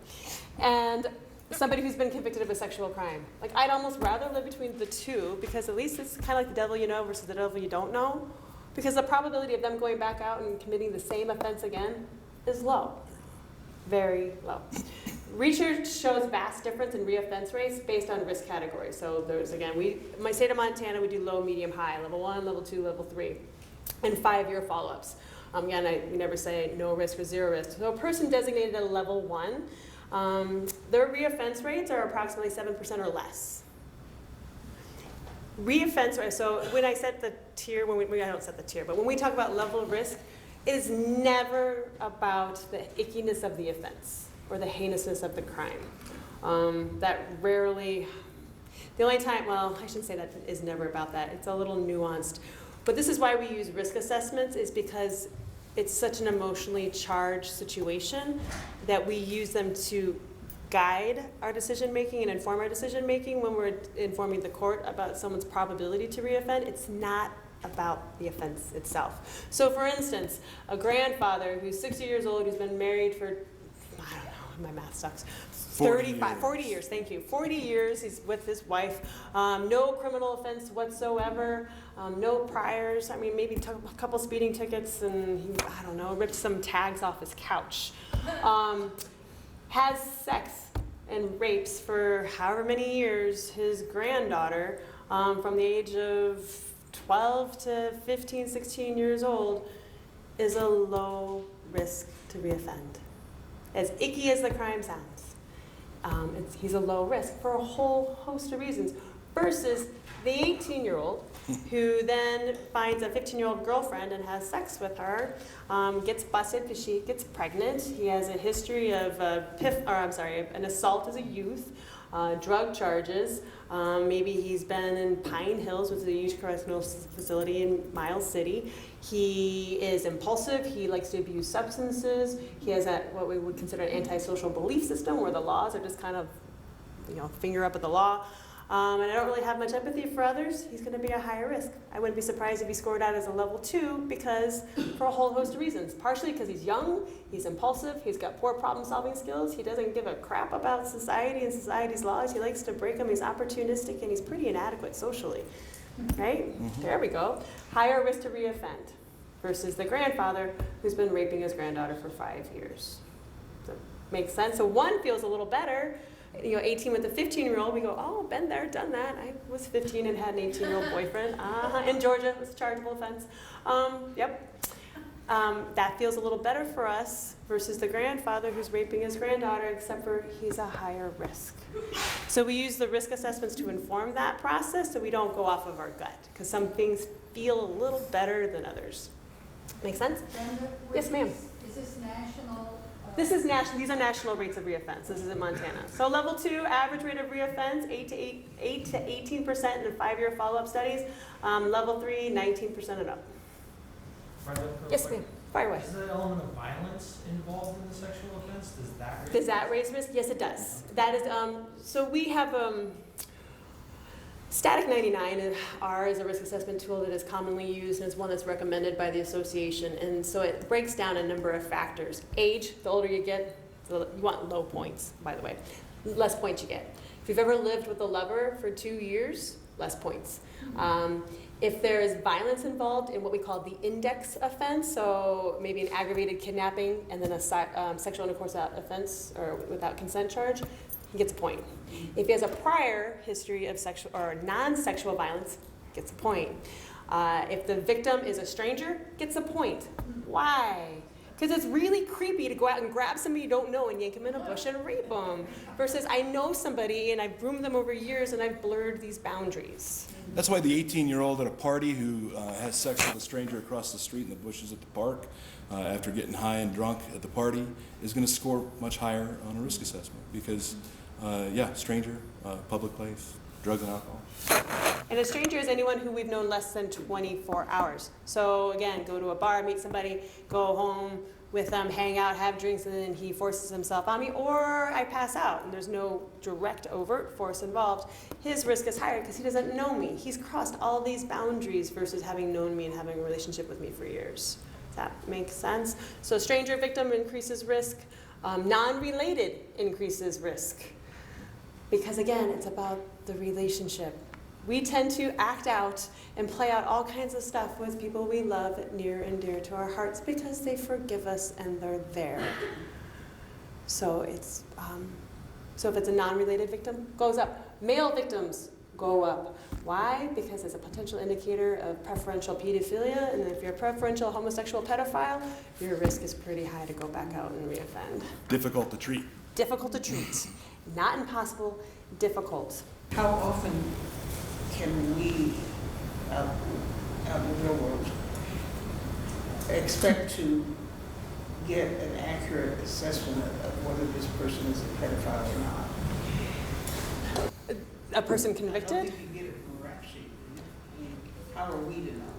and somebody who's been convicted of a sexual crime. Like, I'd almost rather live between the two, because at least it's kind of like the devil you know versus the devil you don't know, because the probability of them going back out and committing the same offense again is low, very low. Research shows vast difference in reoffense rates based on risk categories. So there's, again, in my state of Montana, we do low, medium, high, level 1, level 2, level 3, and 5-year follow-ups. Again, we never say no risk or zero risk. So a person designated at a level 1, their reoffense rates are approximately 7% or less. Reoffense rate, so when I set the tier, I don't set the tier, but when we talk about level of risk, it is never about the ickiness of the offense or the heinousness of the crime. That rarely, the only time, well, I shouldn't say that is never about that. It's a little nuanced. But this is why we use risk assessments, is because it's such an emotionally charged situation that we use them to guide our decision making and inform our decision making when we're informing the court about someone's probability to reoffend. It's not about the offense itself. So for instance, a grandfather who's 60 years old, who's been married for, I don't know, my math sucks, 40 years, thank you. 40 years, he's with his wife, no criminal offense whatsoever, no priors. I mean, maybe took a couple speeding tickets and he, I don't know, ripped some tags off his couch. Has sex and rapes for however many years his granddaughter, from the age of 12 to 15, 16 years old, is a low risk to reoffend. As icky as the crime sounds, he's a low risk for a whole host of reasons, versus the 18-year-old who then finds a 15-year-old girlfriend and has sex with her, gets busted because she gets pregnant. He has a history of an assault as a youth, drug charges. Maybe he's been in Pine Hills, which is a youth correctional facility in Miles City. He is impulsive. He likes to abuse substances. He has what we would consider an antisocial belief system, where the laws are just kind of, finger up at the law. And I don't really have much empathy for others. He's going to be a higher risk. I wouldn't be surprised if he scored out as a level 2, because for a whole host of reasons. Partially because he's young, he's impulsive, he's got poor problem-solving skills, he doesn't give a crap about society and society's laws, he likes to break them, he's opportunistic, and he's pretty inadequate socially. Right? Mm-hmm. There we go. Higher risk to reoffend versus the grandfather who's been raping his granddaughter for 5 years. So, makes sense. So one feels a little better. 18 with a 15-year-old, we go, oh, been there, done that. I was 15 and had an 18-year-old boyfriend. In Georgia, it was a chargeable offense. That feels a little better for us versus the grandfather who's raping his granddaughter, except for he's a higher risk. So we use the risk assessments to inform that process, so we don't go off of our gut, because some things feel a little better than others. Make sense? Brenda, Yes, ma'am. Is this national? This is national. These are national rates of reoffense. This is in Montana. So level 2, average rate of reoffense, 8 to 18% in 5-year follow-up studies. Level 3, 19% and up. Yes, ma'am. Fire away. Is there an element of violence involved in the sexual offense? Does that raise risk? Yes, it does. That is. So we have Static 99 R is a risk assessment tool that is commonly used and is one that's recommended by the association. And so it breaks down a number of factors. Age, the older you get, you want low points, by the way. Less points you get. If you've ever lived with a lover for 2 years, less points. If there is violence involved in what we call the index offense, so maybe an aggravated kidnapping and then a sexual intercourse offense or without consent charge, he gets a point. If he has a prior history of sexual or non-sexual violence, gets a point. If the victim is a stranger, gets a point. Why? Because it's really creepy to go out and grab somebody you don't know and yank them in a bush and rape them. Versus I know somebody and I've groomed them over years and I've blurred these boundaries. That's why the 18-year-old at a party who has sex with a stranger across the street in the bushes at the park after getting high and drunk at the party is going to score much higher on a risk assessment because, stranger, public place, drugs and alcohol. And a stranger is anyone who we've known less than 24 hours. So again, go to a bar, meet somebody, go home, with hang out, have drinks, and then he forces himself on me, or I pass out and there's no direct overt force involved, his risk is higher because he doesn't know me. He's crossed all these boundaries versus having known me and having a relationship with me for years. Does that make sense? So stranger victim increases risk. Non-related increases risk. Because again, it's about the relationship. We tend to act out and play out all kinds of stuff with people we love near and dear to our hearts because they forgive us and they're there. So it's so if it's a non-related victim, goes up. Male victims go up. Why? Because it's a potential indicator of preferential pedophilia, and if you're a preferential homosexual pedophile, your risk is pretty high to go back out and reoffend. Difficult to treat. Difficult to treat. Not impossible, difficult. How often can we, out in the real world, expect to get an accurate assessment of whether this person is a pedophile or not? A person I don't convicted? think you get it from a rap sheet. I mean, how are we to know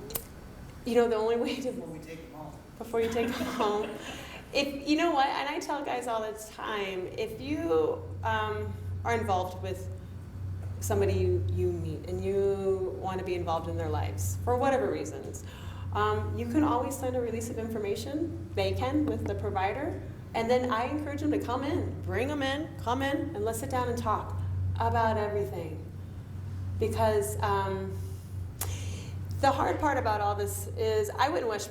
You know, the only way to, before we take them home? before you take them home, if, you know what, and I tell guys all the time, if you are involved with somebody you meet and you want to be involved in their lives, for whatever reasons, you can always send a release of information, they can, with the provider, and then I encourage them to come in, bring them in, come in, and let's sit down and talk about everything. Because the hard part about all this is I wouldn't wish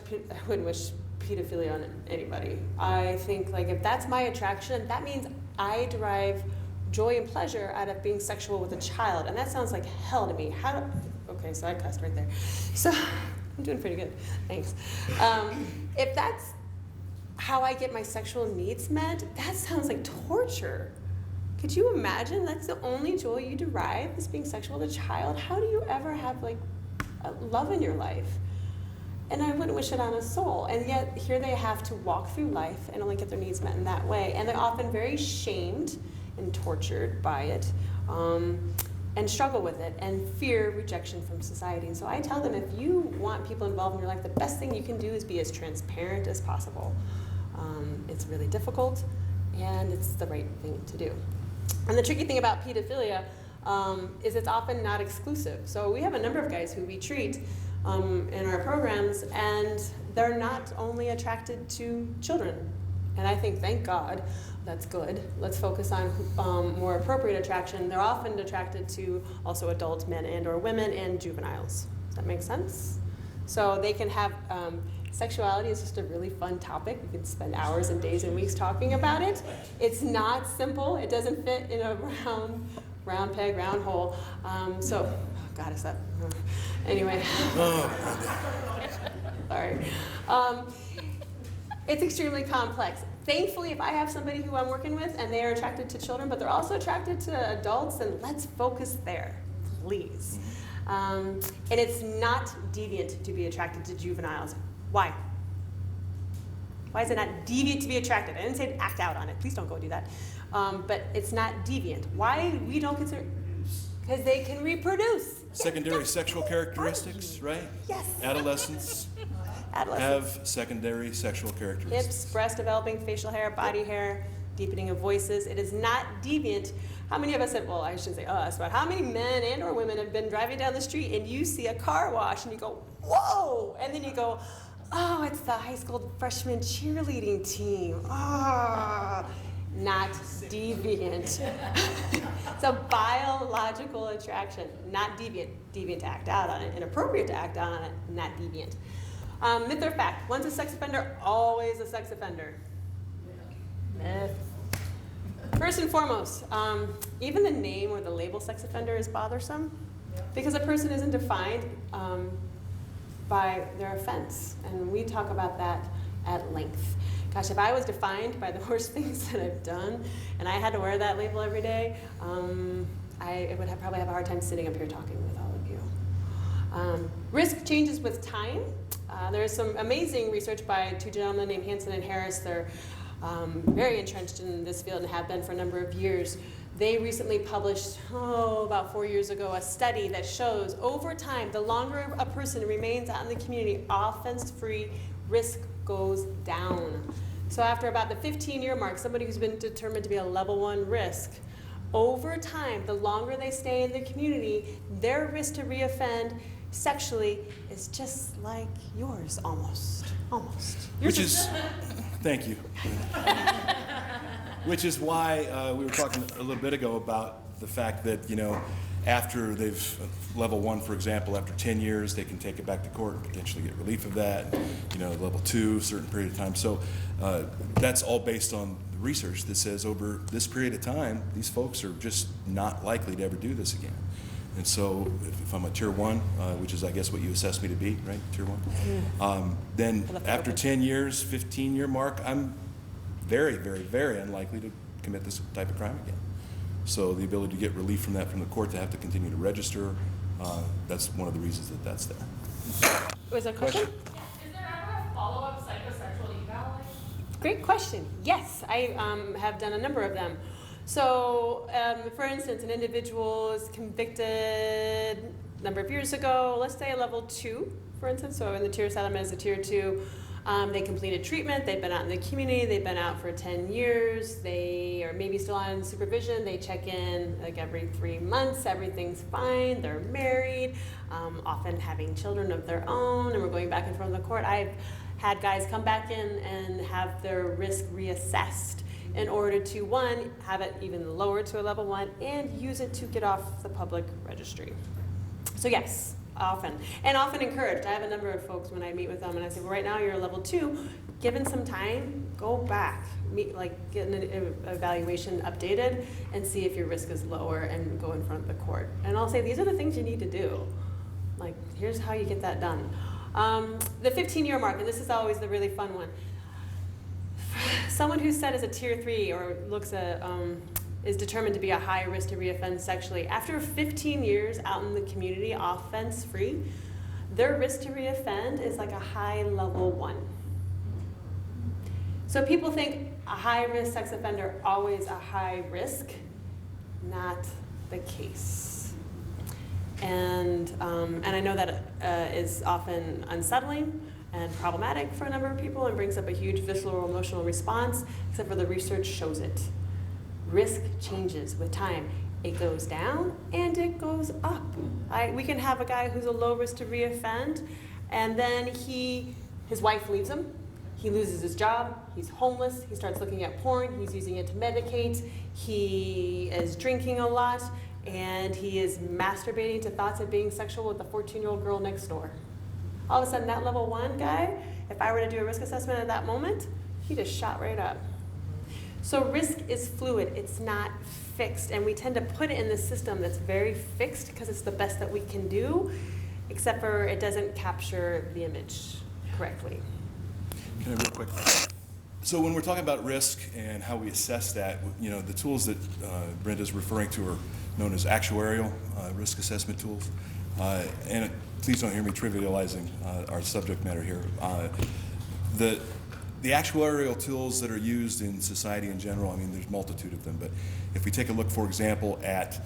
pedophilia on anybody. I think like if that's my attraction, that means I derive joy and pleasure out of being sexual with a child, and that sounds like hell to me. Okay, so I cussed right there. So I'm doing pretty good, thanks. If that's how I get my sexual needs met, that sounds like torture. Could you imagine that's the only joy you derive is being sexual with a child? How do you ever have like love in your life? And I wouldn't wish it on a soul. And yet here they have to walk through life and only get their needs met in that way. And they're often very shamed and tortured by it, and struggle with it and fear rejection from society. And so I tell them, if you want people involved in your life, the best thing you can do is be as transparent as possible. It's really difficult, and it's the right thing to do. And the tricky thing about pedophilia is it's often not exclusive. So we have a number of guys who we treat in our programs, and they're not only attracted to children. And I think, thank God, that's good. Let's focus on more appropriate attraction. They're often attracted to also adult men and or women and juveniles. Does that make sense? So they can have, sexuality is just a really fun topic. We can spend hours and days and weeks talking about it. It's not simple. It doesn't fit in a round peg, round hole. So, God, is that, anyway. Sorry. It's extremely complex. Thankfully, if I have somebody who I'm working with and they are attracted to children, but they're also attracted to adults, then let's focus there, please. And it's not deviant to be attracted to juveniles. Why? Why is it not deviant to be attracted? I didn't say to act out on it. Please don't go do that. But it's not deviant. Why we don't consider? Because they can reproduce. Secondary sexual characteristics, right? Yes. Adolescents Adolescents. have secondary sexual characteristics. Hips, breast developing, facial hair, body hair, deepening of voices. It is not deviant. How many of us have, well, I shouldn't say us, but how many men and or women have been driving down the street and you see a car wash and you go, whoa, and then you go, oh, it's the high school freshman cheerleading team. Ah, not deviant. It's a biological attraction, not deviant. Deviant to act out on it, inappropriate to act out on it, not deviant. Myth or fact, once a sex offender, always a sex offender. Myth. First and foremost, even the name or the label sex offender is bothersome because a person isn't defined by their offense, and we talk about that at length. Gosh, if I was defined by the worst things that I've done and I had to wear that label every day, I would probably have a hard time sitting up here talking with all of you. Risk changes with time. There's some amazing research by two gentlemen named Hansen and Harris. They're very entrenched in this field and have been for a number of years. They recently published, about 4 years ago, a study that shows over time, the longer a person remains out in the community, offense-free, risk goes down. So after about the 15-year mark, somebody who's been determined to be a level 1 risk, over time, the longer they stay in the community, their risk to reoffend sexually is just like yours, almost. Which is, thank you. Which is why we were talking a little bit ago about the fact that, after they've, level 1, for example, after 10 years, they can take it back to court and potentially get relief of that. Level 2, a certain period of time. So that's all based on the research that says over this period of time, these folks are just not likely to ever do this again. And so if I'm a tier 1, which is I guess what you assess me to be, right, tier 1, then after 10 years, 15-year mark, I'm very, very, very unlikely to commit this type of crime again. So the ability to get relief from that from the court, to have to continue to register, that's one of the reasons that that's there. Was there a question? Is there ever a follow-up psychosexual eval? Great question. Yes, I have done a number of them. So, for instance, an individual is convicted a number of years ago, let's say a level 2, for instance, so in the tier settlement is a tier 2. They completed treatment, they've been out in the community, they've been out for 10 years, they are maybe still on supervision, they check in like every 3 months, everything's fine, they're married, often having children of their own, and we're going back in front of the court. I've had guys come back in and have their risk reassessed in order to, 1, have it even lower to a level 1 and use it to get off the public registry. So yes, often encouraged. I have a number of folks when I meet with them and I say, well, right now you're a level 2, given some time, go back, get an evaluation updated and see if your risk is lower and go in front of the court. And I'll say, these are the things you need to do. Like, here's how you get that done. The 15-year mark, and this is always the really fun one. Someone who's set as a tier 3 or is determined to be a high risk to reoffend sexually, after 15 years out in the community offense-free, their risk to reoffend is like a high level 1. So people think a high-risk sex offender always a high risk. Not the case. And I know that is often unsettling and problematic for a number of people and brings up a huge visceral emotional response, except for the research shows it. Risk changes with time. It goes down and it goes up. We can have a guy who's a low risk to reoffend, and then his wife leaves him, he loses his job, he's homeless, he starts looking at porn, he's using it to medicate, he is drinking a lot, and he is masturbating to thoughts of being sexual with the 14-year-old girl next door. All of a sudden, that level 1 guy, if I were to do a risk assessment at that moment, he just shot right up. So risk is fluid, it's not fixed, and we tend to put it in the system that's very fixed because it's the best that we can do, except for it doesn't capture the image correctly. Can I real quick? So when we're talking about risk and how we assess that, the tools that Brenda's referring to are known as actuarial risk assessment tools. And please don't hear me trivializing our subject matter here. The actuarial tools that are used in society in general, there's a multitude of them, but if we take a look, for example, at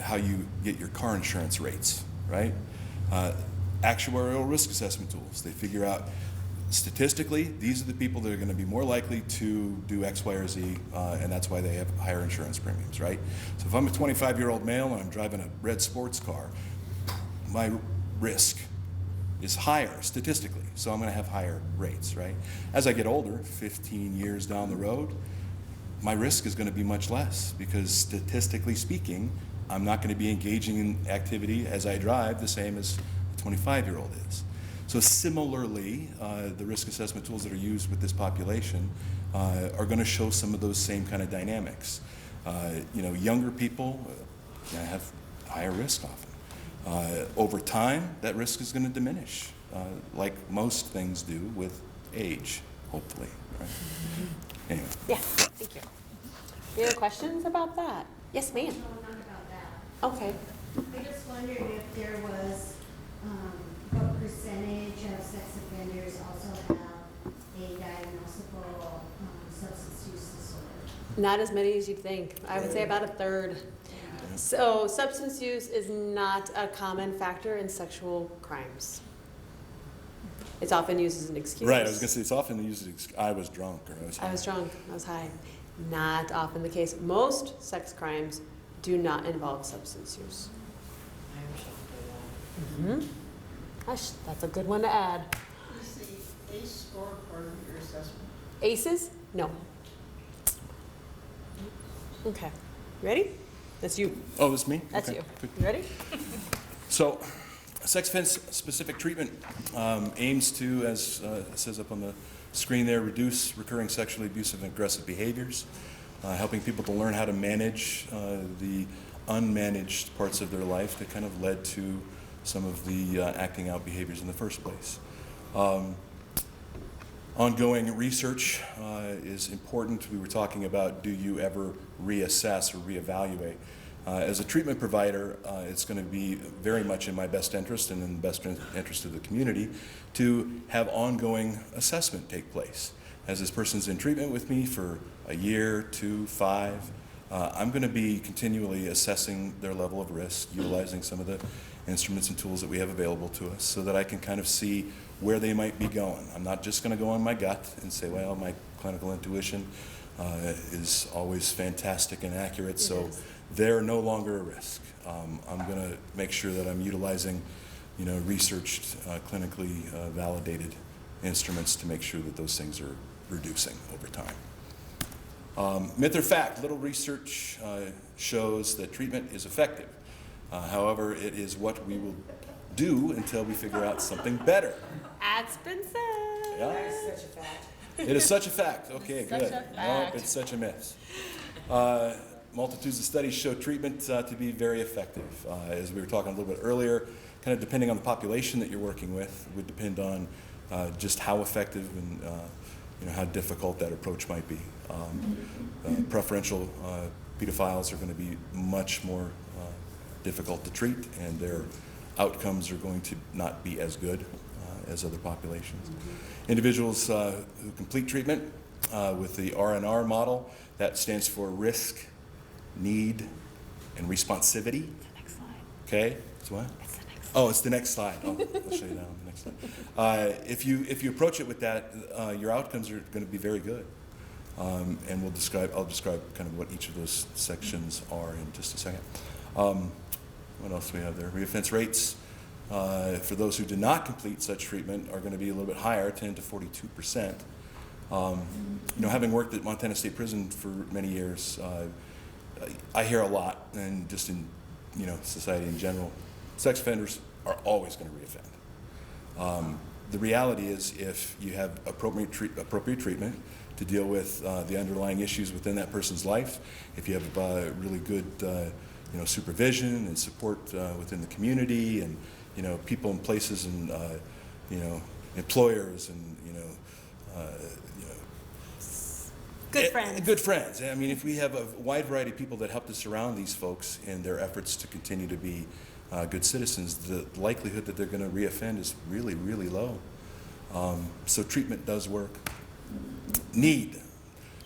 how you get your car insurance rates, right? Actuarial risk assessment tools, they figure out statistically, these are the people that are going to be more likely to do X, Y, or Z, and that's why they have higher insurance premiums, right? So if I'm a 25-year-old male and I'm driving a red sports car, my risk is higher statistically, so I'm going to have higher rates, right? As I get older, 15 years down the road, my risk is going to be much less because statistically speaking, I'm not going to be engaging in activity as I drive the same as a 25-year-old is. So similarly, the risk assessment tools that are used with this population are going to show some of those same kind of dynamics. Younger people have higher risk often. Over time, that risk is going to diminish, like most things do with age, hopefully. Right? Anyway. Yeah, thank you. Any other questions about that? Yes, ma'am. No, not about that. Okay. I just wondered if there was, what percentage of sex offenders also have a diagnosable substance use disorder? Not as many as you'd think. I would say about a third. So substance use is not a common factor in sexual crimes. It's often used as an excuse. Right, I was gonna say, it's often used as, I was drunk, or I was high. I was drunk, I was high. Not often the case. Most sex crimes do not involve substance use. Gosh, that's a good one to add. Is the ACE score part of your assessment? ACEs? No. Okay, ready? That's you. Oh, it's me? That's Okay, you. good. You ready? So, sex offense-specific treatment aims to, as it says up on the screen there, reduce recurring sexually abusive and aggressive behaviors, helping people to learn how to manage the unmanaged parts of their life that kind of led to some of the acting out behaviors in the first place. Ongoing research is important. We were talking about, do you ever reassess or reevaluate? As a treatment provider, it's going to be very much in my best interest and in the best interest of the community to have ongoing assessment take place. As this person's in treatment with me for a year, 2, 5, I'm going to be continually assessing their level of risk, utilizing some of the instruments and tools that we have available to us so that I can kind of see where they might be going. I'm not just going to go on my gut and say, well, my clinical intuition is always fantastic and accurate, so they're no longer a risk. I'm going to make sure that I'm utilizing, researched, clinically validated instruments to make sure that those things are reducing over time. Myth or fact, little research shows that treatment is effective. However, it is what we will do until we figure out something better. That's been said. Yeah. That's such a fact. It is such a fact. Okay, It's such good. a Nope, fact. it's such a myth. Multitudes of studies show treatment to be very effective. As we were talking a little bit earlier, kind of depending on the population that you're working with, would depend on just how effective and how difficult that approach might be. Preferential pedophiles are going to be much more difficult to treat, and their outcomes are going to not be as good as other populations. Individuals who complete treatment with the R&R model, that stands for risk, need, and responsivity. Next slide. Okay, it's what? It's the next slide. Oh, it's the next slide. Oh, I'll show you that on the next slide. If you approach it with that, your outcomes are going to be very good. And I'll describe kind of what each of those sections are in just a second. What else do we have there? Reoffense rates for those who do not complete such treatment are going to be a little bit higher, 10 to 42%. Having worked at Montana State Prison for many years, I hear a lot, and just in society in general, sex offenders are always going to reoffend. The reality is, if you have appropriate treatment to deal with the underlying issues within that person's life, if you have really good supervision and support within the community, and people and places and employers and Good friends. Good friends. I mean, if we have a wide variety of people that help to surround these folks in their efforts to continue to be good citizens, the likelihood that they're going to reoffend is really, really low. So treatment does work. Need.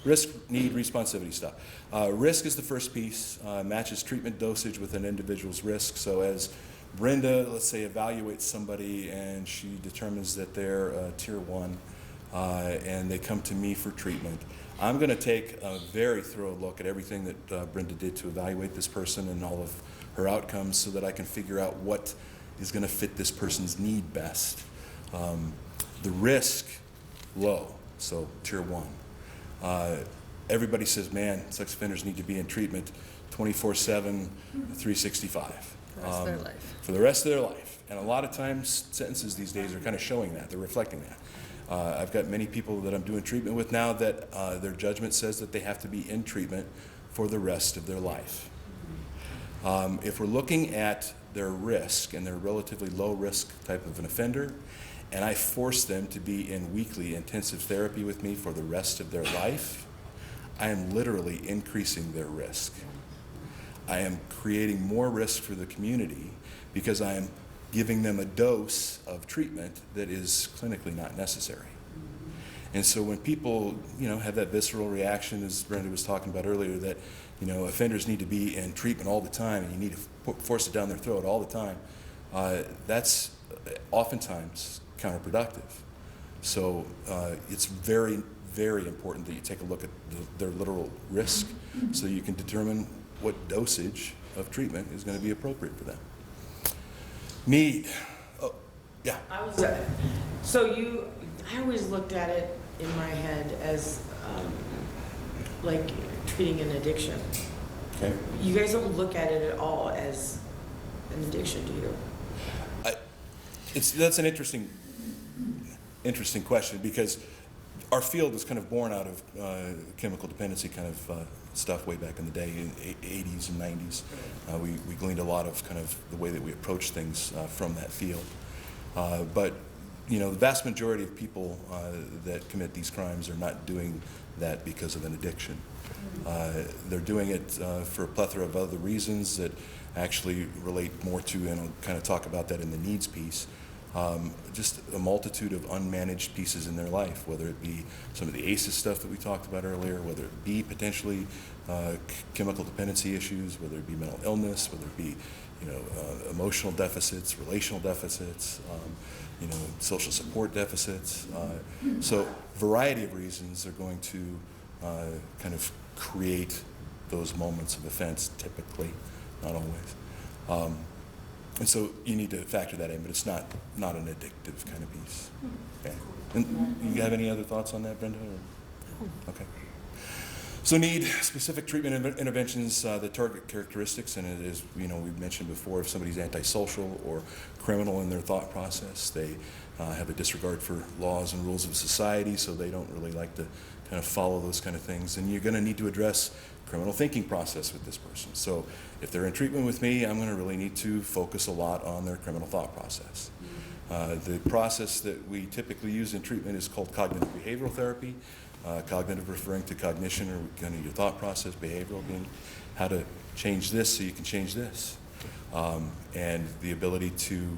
Risk, need, responsivity stuff. Risk is the first piece, matches treatment dosage with an individual's risk. So as Brenda, let's say, evaluates somebody and she determines that they're tier 1 and they come to me for treatment, I'm going to take a very thorough look at everything that Brenda did to evaluate this person and all of her outcomes so that I can figure out what is going to fit this person's need best. The risk, low, so tier 1. Everybody says, man, sex offenders need to be in treatment 24/7, 365. For the rest of their life. For the rest of their life. And a lot of times, sentences these days are kind of showing that. They're reflecting that. I've got many people that I'm doing treatment with now that their judgment says that they have to be in treatment for the rest of their life. If we're looking at their risk, and they're a relatively low risk type of an offender, and I force them to be in weekly intensive therapy with me for the rest of their life, I am literally increasing their risk. I am creating more risk for the community because I am giving them a dose of treatment that is clinically not necessary. And so when people, have that visceral reaction, as Brenda was talking about earlier, that, offenders need to be in treatment all the time and you need to force it down their throat all the time, that's oftentimes counterproductive. So it's very, very important that you take a look at their literal risk so you can determine what dosage of treatment is going to be appropriate for them. Need. Oh, yeah. I always looked at it in my head as like treating an addiction. Okay. You guys don't look at it at all as an addiction, do you? That's an interesting question, because our field was kind of born out of chemical dependency kind of stuff way back in the day, in 80s and 90s. We gleaned a lot of kind of the way that we approach things from that field. But you know, the vast majority of people that commit these crimes are not doing that because of an addiction. They're doing it for a plethora of other reasons that actually relate more to, and I'll kind of talk about that in the needs piece, just a multitude of unmanaged pieces in their life, whether it be some of the ACEs stuff that we talked about earlier, whether it be potentially chemical dependency issues, whether it be mental illness, whether it be, you know, emotional deficits, relational deficits, you know, social support deficits. So a variety of reasons are going to kind of create those moments of offense, typically, not always. And so you need to factor that in, but it's not an addictive kind of piece. Okay. And you have any other thoughts on that, Brenda? Or? Okay. So need specific treatment interventions that target characteristics, and it is, you know, we've mentioned before, if somebody's antisocial or criminal in their thought process, they have a disregard for laws and rules of society, so they don't really like to kind of follow those kind of things, and you're going to need to address criminal thinking process with this person. So if they're in treatment with me, I'm going to really need to focus a lot on their criminal thought process. The process that we typically use in treatment is called cognitive behavioral therapy. Cognitive referring to cognition, or kind of your thought process, behavioral being how to change this so you can change this. And the ability to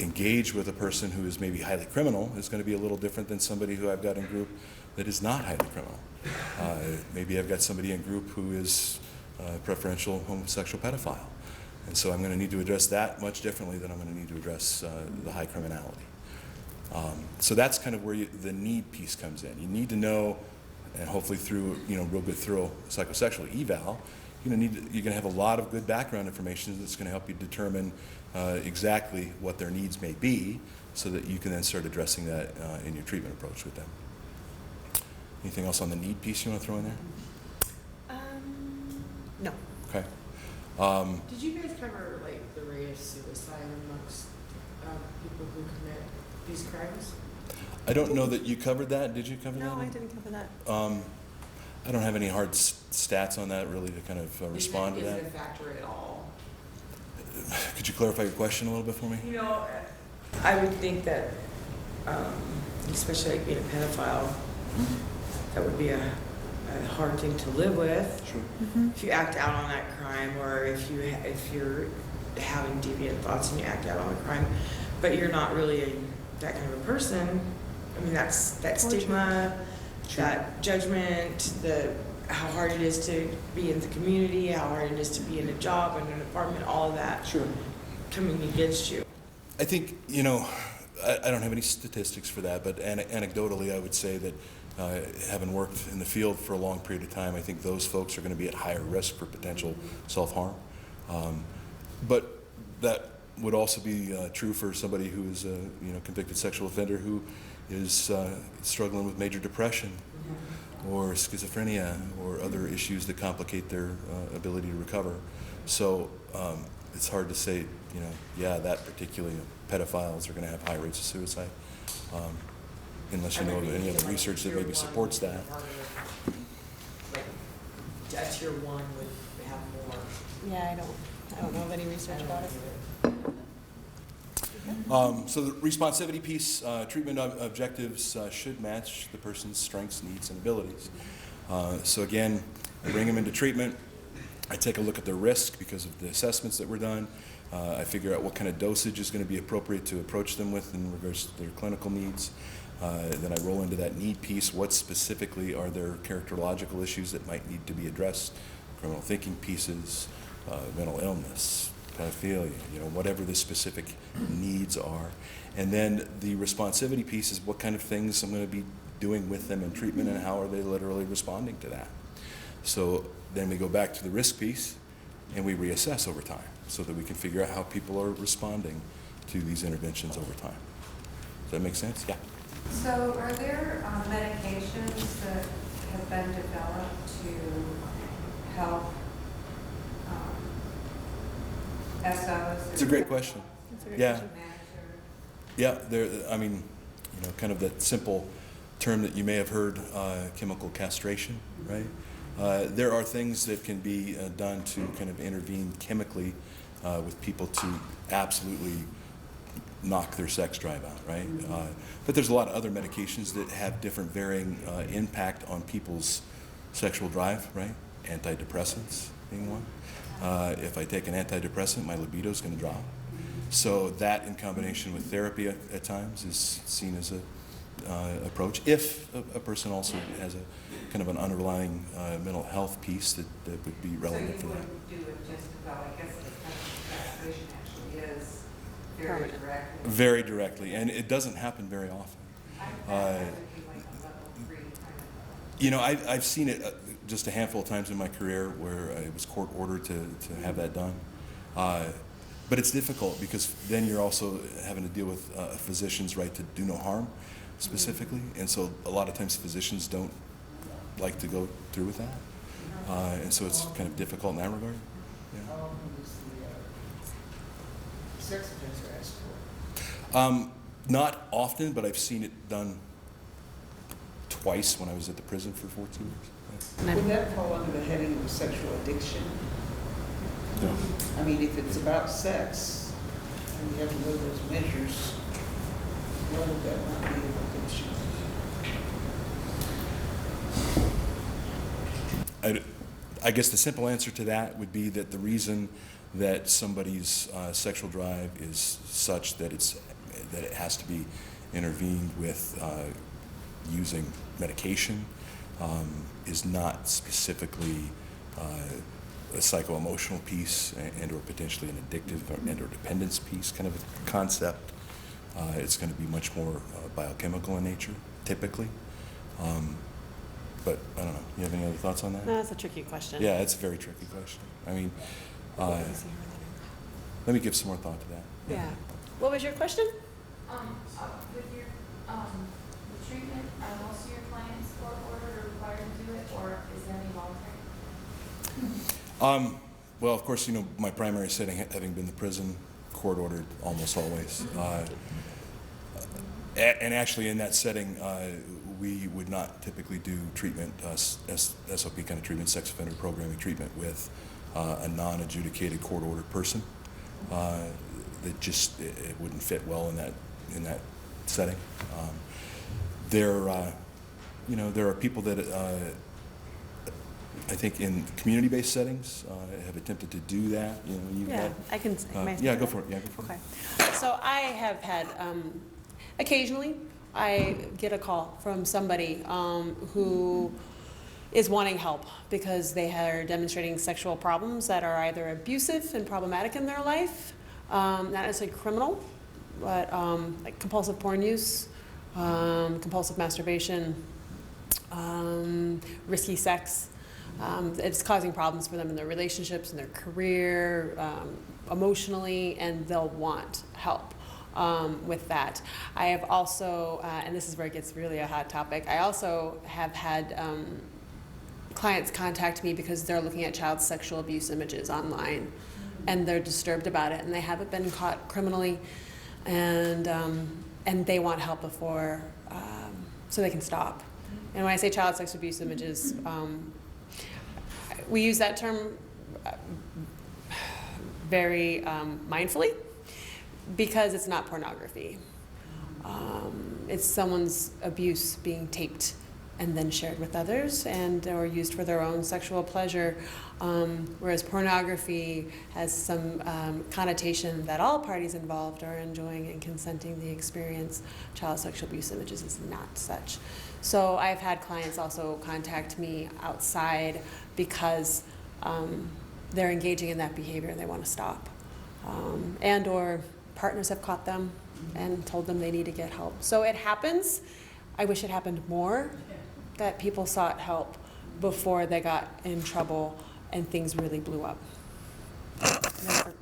engage with a person who is maybe highly criminal is going to be a little different than somebody who I've got in group that is not highly criminal. Maybe I've got somebody in group who is a preferential homosexual pedophile. And so I'm going to need to address that much differently than I'm going to need to address the high criminality. So that's kind of where the need piece comes in. You need to know, and hopefully through, you know, real good thorough psychosexual eval, you're going to have a lot of good background information that's going to help you determine exactly what their needs may be, so that you can then start addressing that in your treatment approach with them. Anything else on the need piece you want to throw in there? No. Okay. Did you guys cover like the rate of suicide amongst people who commit these crimes? I don't know that you covered that. Did you cover that? No, I didn't cover that. I don't have any hard stats on that really to kind of respond to that. Is it a factor at all? Could you clarify your question a little bit for me? You know, I would think that, especially like being a pedophile, that would be a hard thing to live with. Sure. If you act out on that crime, or if you're having deviant thoughts and you act out on a crime, but you're not really that kind of a person. I mean, that's that stigma, that judgment, how hard it is to be in the community, how hard it is to be in a job and an apartment, all of that coming against you. I think, you know, I don't have any statistics for that, but anecdotally I would say that having worked in the field for a long period of time, I think those folks are going to be at higher risk for potential self-harm. But that would also be true for somebody who is a convicted sexual offender who is struggling with major depression or schizophrenia or other issues that complicate their ability to recover. So it's hard to say, that particularly pedophiles are going to have high rates of suicide, unless you know of any other research that maybe supports that. Like, tier 1 would have more. Yeah, I don't know of any research about it. So the responsivity piece, treatment objectives should match the person's strengths, needs, and abilities. So again, I bring them into treatment. I take a look at their risk because of the assessments that were done. I figure out what kind of dosage is going to be appropriate to approach them with in regards to their clinical needs. Then I roll into that need piece. What specifically are their characterological issues that might need to be addressed? Criminal thinking pieces, mental illness, pedophilia, whatever the specific needs are. And then the responsivity piece is what kind of things I'm going to be doing with them in treatment and how are they literally responding to that. So then we go back to the risk piece and we reassess over time so that we can figure out how people are responding to these interventions over time. Does that make sense? Yeah. So are there medications that have been developed to help SOs? It's a great question. That's a good Yeah. question. Yeah, kind of that simple term that you may have heard, chemical castration, right? There are things that can be done to kind of intervene chemically with people to absolutely knock their sex drive out, right? But there's a lot of other medications that have different varying impact on people's sexual drive, right? Antidepressants being one. If I take an antidepressant, my libido is going to drop. So that in combination with therapy at times is seen as a approach. If a person also has a kind of an underlying mental health piece that would be relevant for that. So you wouldn't do it just about, I guess, the castration actually is very Permanent. direct. Very directly, and it doesn't happen very often. That would be like a level 3 kind of. I've seen it just a handful of times in my career where it was court ordered to have that done. But it's difficult because then you're also having to deal with a physician's right to do no harm specifically. And so a lot of times physicians don't like to go through with that. And so it's kind of difficult in that regard. Yeah. How often is the sex offender asked for? Not often, but I've seen it done twice when I was at the prison for 14 years. Would that fall under the heading of sexual addiction? Yeah. I mean, if it's about sex, and you have to know those measures, why would that not be an addiction? I guess the simple answer to that would be that the reason that somebody's sexual drive is such that it has to be intervened with using medication is not specifically a psycho-emotional piece and or potentially an addictive and or dependence piece kind of a concept. It's going to be much more biochemical in nature, typically. But I don't know. You have any other thoughts on that? No, that's a tricky question. Yeah, it's a very tricky question. I mean, let me give some more thought to that. Yeah. What was your question? With your, the treatment, are most of your clients court ordered or required to do it, or is there any voluntary? Well, of course, my primary setting, having been the prison, court ordered almost always. And actually in that setting, we would not typically do treatment, SOP kind of treatment, sex offender programming treatment with a non-adjudicated court-ordered person. That just, it wouldn't fit well in that setting. There are people that I think in community-based settings have attempted to do that. Yeah, I can. Yeah, go for it. Yeah, go for it. Okay. So I have had, occasionally, I get a call from somebody who is wanting help because they are demonstrating sexual problems that are either abusive and problematic in their life, not necessarily criminal, but like compulsive porn use, compulsive masturbation, risky sex. It's causing problems for them in their relationships, in their career, emotionally, and they'll want help with that. I have also, and this is where it gets really a hot topic, I also have had clients contact me because they're looking at child sexual abuse images online and they're disturbed about it and they haven't been caught criminally and they want help before, so they can stop. And when I say child sex abuse images, we use that term very mindfully because it's not pornography. It's someone's abuse being taped and then shared with others and or used for their own sexual pleasure, whereas pornography has some connotation that all parties involved are enjoying and consenting to the experience. Child sexual abuse images is not such. So I've had clients also contact me outside because they're engaging in that behavior and they want to stop. and/or partners have caught them and told them they need to get help. So it happens. I wish it happened more, that people sought help before they got in trouble and things really blew up.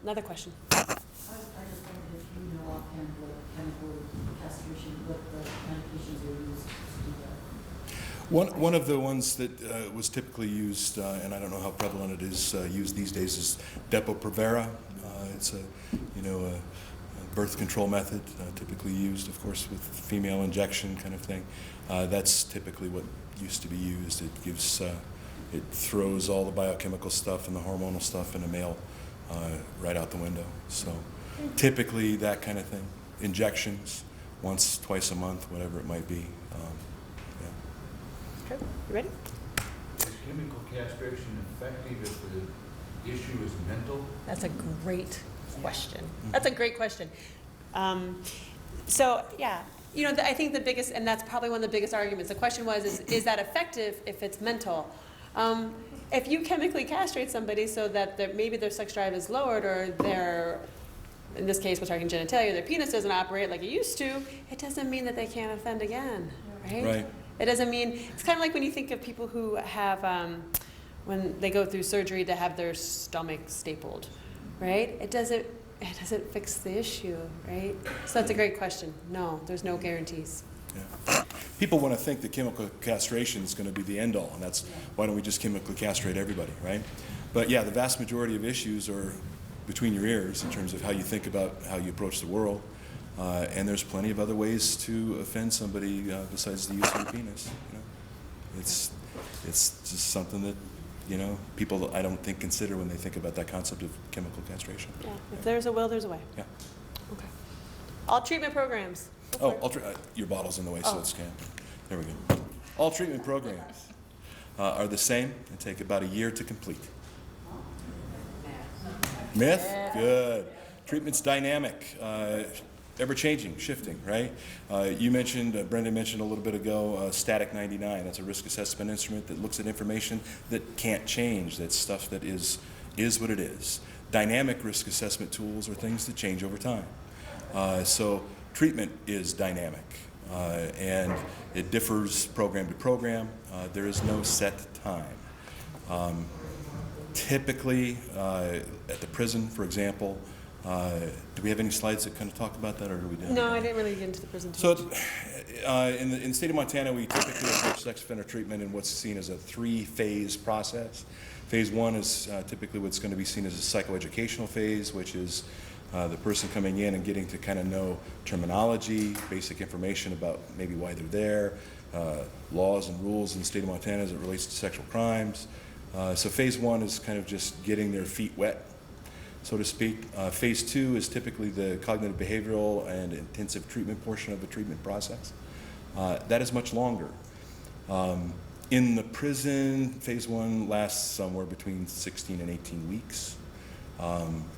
Another question. I just wondered if you know offhand what chemical castration, what the medications are used to do that. One of the ones that was typically used, and I don't know how prevalent it is used these days, is Depo-Provera. It's a birth control method, typically used, of course, with female injection kind of thing. That's typically what used to be used. It gives, it throws all the biochemical stuff and the hormonal stuff in a male right out the window. So typically that kind of thing. Injections, once, twice a month, whatever it might be. Okay, you ready? Is chemical castration effective if the issue is mental? That's a great question. That's a great question. So yeah, I think the biggest, and that's probably one of the biggest arguments. The question was, is that effective if it's mental? If you chemically castrate somebody so that maybe their sex drive is lowered, or in this case we're talking genitalia, their penis doesn't operate like it used to, it doesn't mean that they can't offend again, right? Right. It doesn't mean, it's kind of like when you think of people who have, when they go through surgery to have their stomach stapled, right? It doesn't fix the issue, right? So that's a great question. No, there's no guarantees. Yeah. People want to think that chemical castration is going to be the end all, and that's why don't we just chemically castrate everybody, right? But yeah, the vast majority of issues are between your ears in terms of how you think about how you approach the world, and there's plenty of other ways to offend somebody besides the use of your penis. It's just something that people I don't think consider when they think about that concept of chemical castration. Yeah, if there's a will, there's a way. Yeah. Okay. All treatment programs. Your bottle's in the way, so it's can't. There we go. All treatment programs are the same and take about a year to complete. Myth? Good. Treatment's dynamic, ever-changing, shifting, right? You mentioned, Brenda mentioned a little bit ago, Static 99. That's a risk assessment instrument that looks at information that can't change. That's stuff that is what it is. Dynamic risk assessment tools are things that change over time. So treatment is dynamic, and it differs program to program. There is no set time. Typically, at the prison, for example, do we have any slides that kind of talk about that, or do we? No, I didn't really get into the prison. So, in the state of Montana, we typically approach sex offender treatment in what's seen as a 3-phase process. Phase 1 is typically what's going to be seen as a psychoeducational phase, which is the person coming in and getting to kind of know terminology, basic information about maybe why they're there, laws and rules in the state of Montana as it relates to sexual crimes. So phase 1 is kind of just getting their feet wet, so to speak. Phase 2 is typically the cognitive behavioral and intensive treatment portion of the treatment process. That is much longer. In the prison, phase 1 lasts somewhere between 16 and 18 weeks.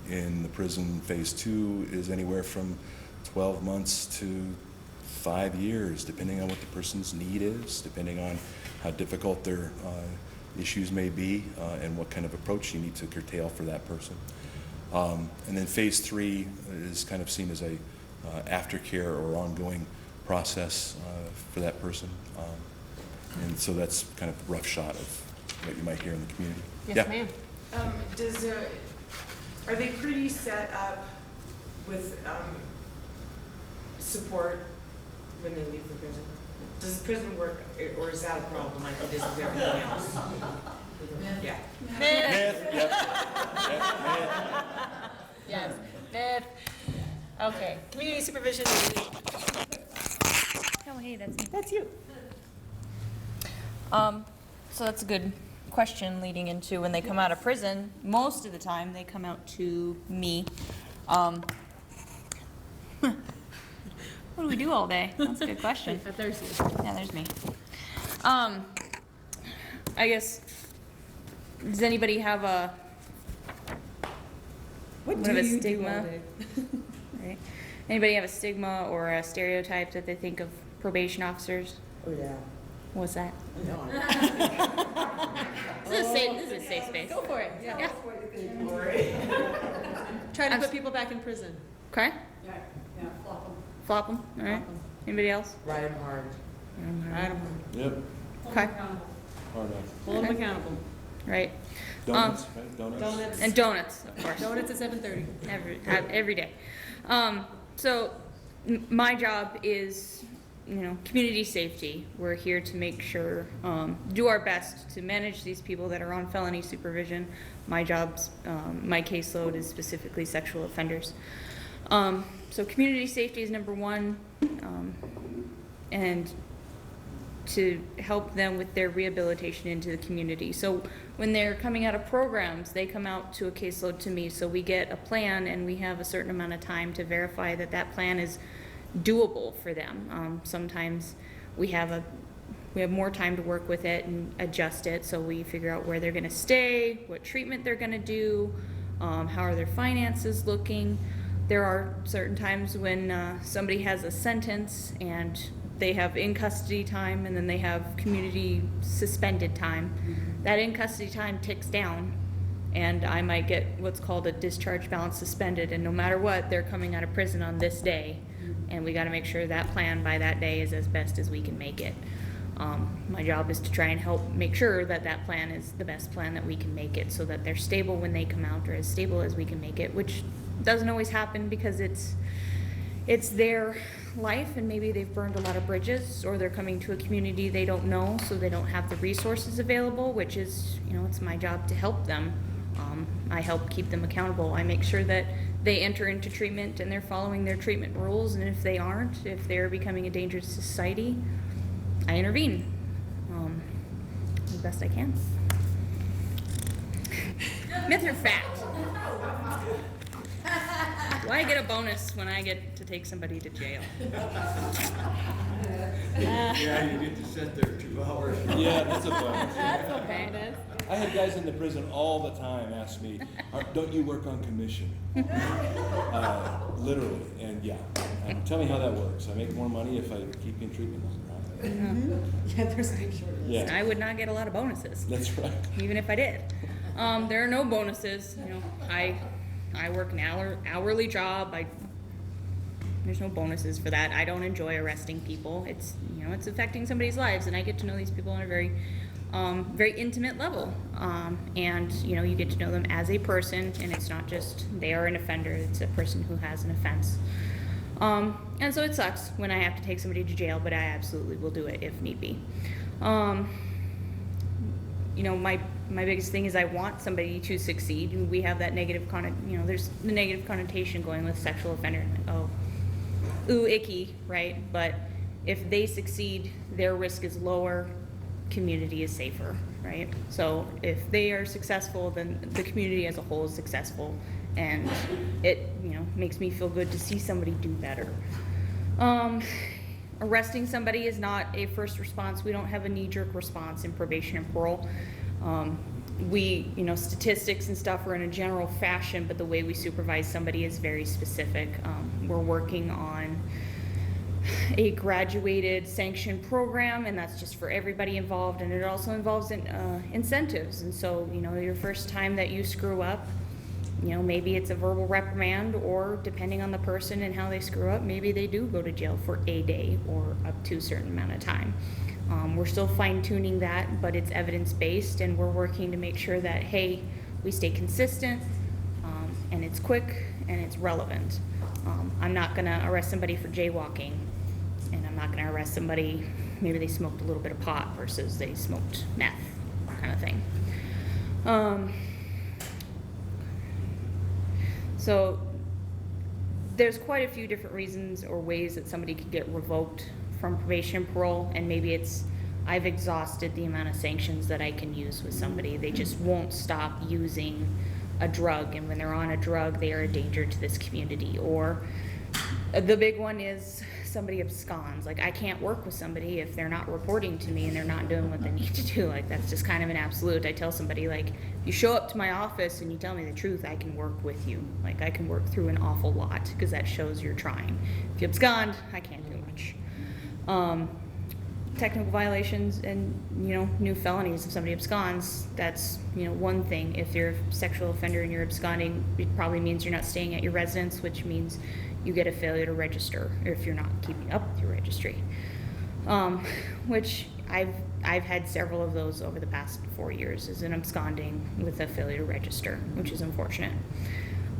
In the prison, phase 2 is anywhere from 12 months to 5 years, depending on what the person's need is, depending on how difficult their issues may be, and what kind of approach you need to curtail for that person. And then phase 3 is kind of seen as a aftercare or ongoing process for that person. And so that's kind of a rough shot of what you might hear in the community. Yes, ma'am. Are they pretty set up with support when they leave the prison? Does the prison work, or is that a problem like it is with everything else? Yeah. Myth. Yep. Yes. Myth. Okay. Community supervision. Oh, hey, that's me. That's you. So that's a good question leading into when they come out of prison. Most of the time, they come out to me. What do we do all day? That's a good question. There's you. Yeah, there's me. I guess, does anybody have a stigma? Right. Anybody have a stigma or a stereotype that they think of probation officers? Oh, yeah. What's that? No. This is a safe space. Go for it. Yeah. Trying to put people back in prison. Okay, Yeah, yeah, flop them. flop them, all right. Anybody else? Ride 'em hard. Yep. Okay, Hard enough. Hold them accountable. right. Donuts, right? Donuts? Donuts. And donuts, of course. Donuts at 7:30. Every day. So my job is, community safety. We're here to make sure, do our best to manage these people that are on felony supervision. My job's, my caseload is specifically sexual offenders. So community safety is number one, and to help them with their rehabilitation into the community. So when they're coming out of programs, they come out to a caseload to me. So we get a plan and we have a certain amount of time to verify that that plan is doable for them. Sometimes we have more time to work with it and adjust it. So we figure out where they're gonna stay, what treatment they're gonna do, how are their finances looking. There are certain times when somebody has a sentence and they have in custody time and then they have community suspended time. That in custody time ticks down and I might get what's called a discharge balance suspended, and no matter what, they're coming out of prison on this day, and we gotta make sure that plan by that day is as best as we can make it. My job is to try and help make sure that that plan is the best plan that we can make it, so that they're stable when they come out, or as stable as we can make it, which doesn't always happen because it's their life and maybe they've burned a lot of bridges, or they're coming to a community they don't know, so they don't have the resources available, which is, it's my job to help them. I help keep them accountable. I make sure that they enter into treatment and they're following their treatment rules, and if they aren't, if they're becoming a danger to society, I intervene as best I can. Myth or fact? Do I get a bonus when I get to take somebody to jail? Yeah, you get to sit there 2 hours. Yeah, that's a bonus. That's okay. I have guys in the prison all the time ask me, don't you work on commission? Literally, and yeah. Tell me how that works. I make more money if I keep in treatment longer. Yeah, there's a shortage. Yeah, I would not get a lot of bonuses, that's right. even if I did. There are no bonuses. I work an hourly job. There's no bonuses for that. I don't enjoy arresting people. It's affecting somebody's lives, and I get to know these people on a very intimate level. And you get to know them as a person, and it's not just they are an offender. It's a person who has an offense. And so it sucks when I have to take somebody to jail, but I absolutely will do it if need be. My biggest thing is I want somebody to succeed, and we have that negative there's the negative connotation going with sexual offender. Oh, ooh, icky, right? But if they succeed, their risk is lower, community is safer, right? So if they are successful, then the community as a whole is successful, and it makes me feel good to see somebody do better. Arresting somebody is not a first response. We don't have a knee-jerk response in probation and parole. Statistics and stuff are in a general fashion, but the way we supervise somebody is very specific. We're working on a graduated sanction program, and that's just for everybody involved, and it also involves incentives. And so, your first time that you screw up, maybe it's a verbal reprimand, or depending on the person and how they screw up, maybe they do go to jail for a day or up to a certain amount of time. We're still fine-tuning that, but it's evidence-based, and we're working to make sure that, hey, we stay consistent, and it's quick, and it's relevant. I'm not gonna arrest somebody for jaywalking, and I'm not gonna arrest somebody, maybe they smoked a little bit of pot versus they smoked meth, kind of thing. So there's quite a few different reasons or ways that somebody could get revoked from probation and parole, and maybe it's I've exhausted the amount of sanctions that I can use with somebody. They just won't stop using a drug, and when they're on a drug, they are a danger to this community. Or the big one is somebody absconds. Like, I can't work with somebody if they're not reporting to me and they're not doing what they need to do. Like, that's just kind of an absolute. I tell somebody, like, you show up to my office and you tell me the truth, I can work with you. Like, I can work through an awful lot, because that shows you're trying. If you abscond, I can't do much. technical violations and, new felonies. If somebody absconds, that's, one thing. If you're a sexual offender and you're absconding, it probably means you're not staying at your residence, which means you get a failure to register, or if you're not keeping up with your registry. Which I've had several of those over the past 4 years, as an absconding with a failure to register, which is unfortunate.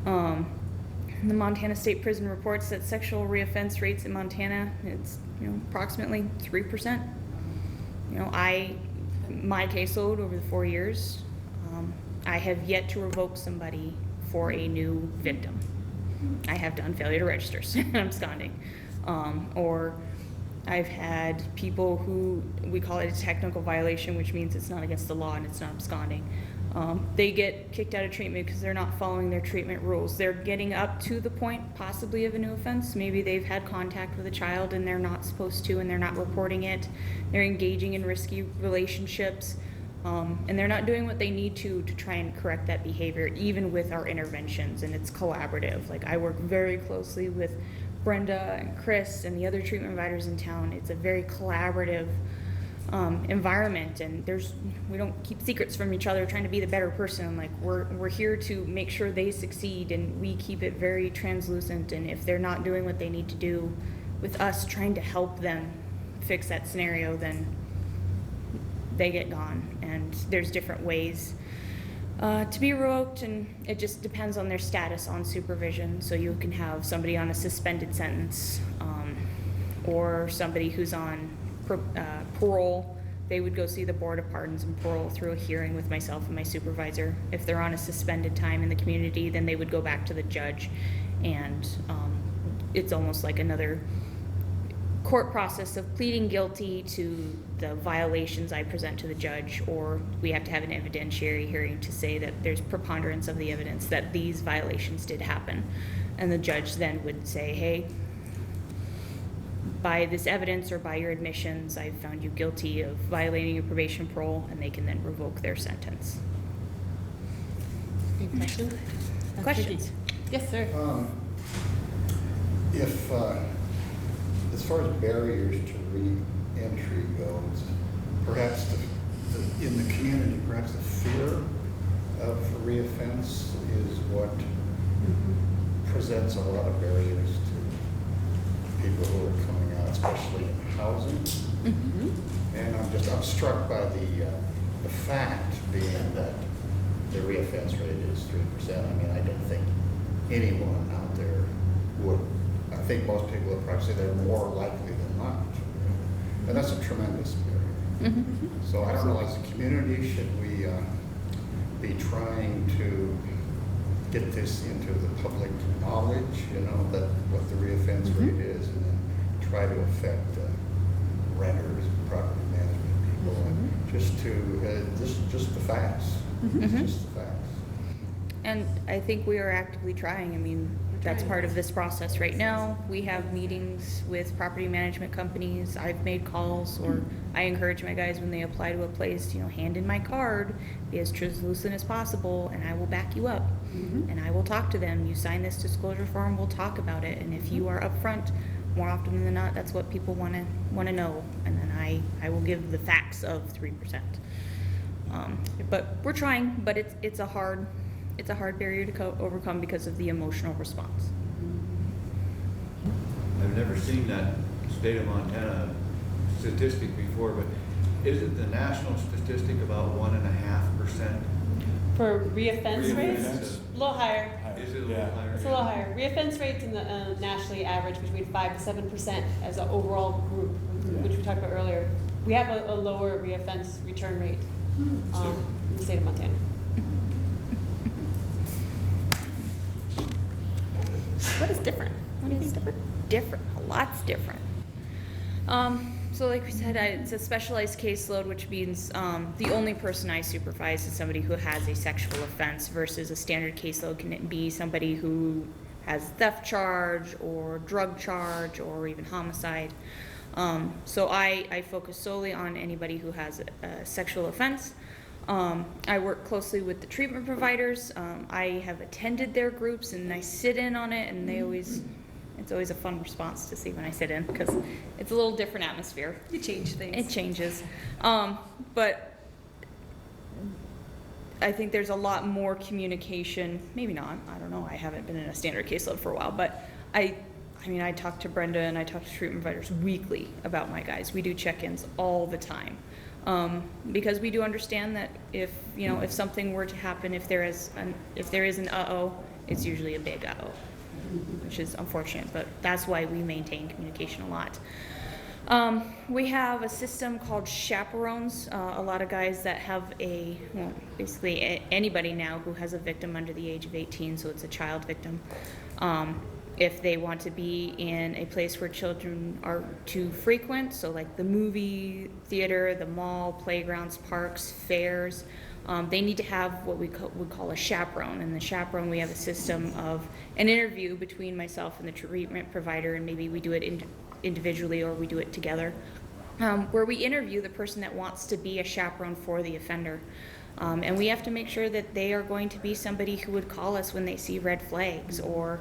The Montana State Prison reports that sexual reoffense rates in Montana, it's, approximately 3%. My caseload over the 4 years, I have yet to revoke somebody for a new victim. I have done failure to registers and absconding. Or I've had people who, we call it a technical violation, which means it's not against the law and it's not absconding. They get kicked out of treatment because they're not following their treatment rules. They're getting up to the point possibly of a new offense. Maybe they've had contact with a child and they're not supposed to, and they're not reporting it. They're engaging in risky relationships, and they're not doing what they need to try and correct that behavior, even with our interventions, and it's collaborative. Like, I work very closely with Brenda and Chris and the other treatment providers in town. It's a very collaborative environment, and we don't keep secrets from each other trying to be the better person. Like, we're here to make sure they succeed, and we keep it very translucent. And if they're not doing what they need to do with us trying to help them fix that scenario, then they get gone. And there's different ways to be revoked, and it just depends on their status on supervision. So you can have somebody on a suspended sentence, or somebody who's on parole. They would go see the Board of Pardons and Parole through a hearing with myself and my supervisor. If they're on a suspended time in the community, then they would go back to the judge, and it's almost like another court process of pleading guilty to the violations I present to the judge, or we have to have an evidentiary hearing to say that there's preponderance of the evidence that these violations did happen. And the judge then would say, hey, by this evidence or by your admissions, I've found you guilty of violating your probation parole, and they can then revoke their sentence. Any questions? Questions? Yes, sir. If, as far as barriers to re-entry goes, perhaps in the community, perhaps the fear of reoffense is what presents a lot of barriers to people who are coming out, especially in housing. And I'm struck by the fact being that the reoffense rate is 3%. I mean, I don't think anyone out there would. I think most people would probably say they're more likely than not. And that's a tremendous barrier. So I don't know, as a community, should we be trying to get this into the public knowledge, that what the reoffense rate is, and then try to affect renters, property management people, and just the facts. Just the facts. And I think we are actively trying. I mean, that's part of this process right now. We have meetings with property management companies. I've made calls, or I encourage my guys when they apply to a place, hand in my card, be as translucent as possible, and I will back you up. And I will talk to them. You sign this disclosure form, we'll talk about it. And if you are upfront, more often than not, that's what people want to know. And then I will give the facts of 3%. But we're trying. But it's a hard barrier to overcome because of the emotional response. I've never seen that state of Montana statistic before, but isn't the national statistic about 1.5%? For reoffense rates? Reoffense. A little higher. Is it a little higher? It's a little higher. Reoffense rates in the nationally average between 5 to 7% as an overall group, which we talked about earlier. We have a lower reoffense return rate in the state of Montana. What is different? What is different? Different. A lot's different. So like we said, it's a specialized caseload, which means the only person I supervise is somebody who has a sexual offense, versus a standard caseload can be somebody who has theft charge or drug charge or even homicide. So I focus solely on anybody who has a sexual offense. I work closely with the treatment providers. I have attended their groups and I sit in on it, and they always It's always a fun response to see when I sit in, because it's a little different atmosphere. You change things. It changes. But I think there's a lot more communication, maybe not, I don't know, I haven't been in a standard caseload for a while, but I mean, I talk to Brenda and I talk to treatment providers weekly about my guys. We do check-ins all the time. Because we do understand that if something were to happen, if there is an uh-oh, it's usually a big uh-oh, which is unfortunate, but that's why we maintain communication a lot. We have a system called chaperones. A lot of guys that have basically anybody now who has a victim under the age of 18, so it's a child victim. If they want to be in a place where children are too frequent, so like the movie theater, the mall, playgrounds, parks, fairs, they need to have what we would call a chaperone. And the chaperone, we have a system of an interview between myself and the treatment provider, and maybe we do it individually or we do it together, where we interview the person that wants to be a chaperone for the offender. And we have to make sure that they are going to be somebody who would call us when they see red flags, or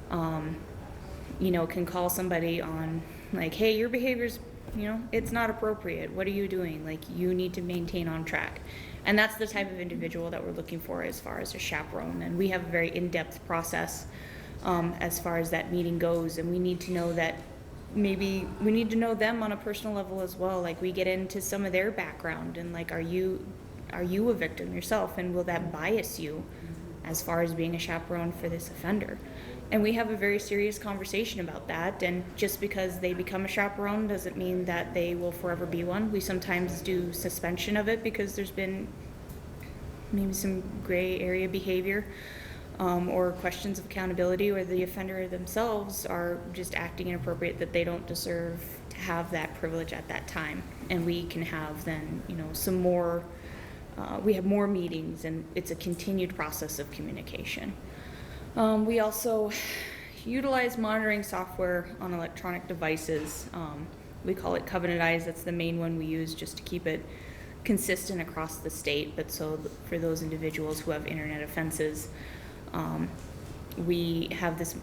can call somebody on like, hey, your behavior's, it's not appropriate. What are you doing? Like, you need to maintain on track. And that's the type of individual that we're looking for as far as a chaperone. And we have a very in-depth process as far as that meeting goes. And we need to know that maybe we need to know them on a personal level as well. Like, we get into some of their background and like, are you a victim yourself? And will that bias you as far as being a chaperone for this offender? And we have a very serious conversation about that. And just because they become a chaperone doesn't mean that they will forever be one. We sometimes do suspension of it because there's been maybe some gray area behavior or questions of accountability, or the offender themselves are just acting inappropriate, that they don't deserve to have that privilege at that time. And we can have then, some more, we have more meetings, and it's a continued process of communication. We also utilize monitoring software on electronic devices. We call it Covenant Eyes. That's the main one we use just to keep it consistent across the state. But so for those individuals who have internet offenses, we have this,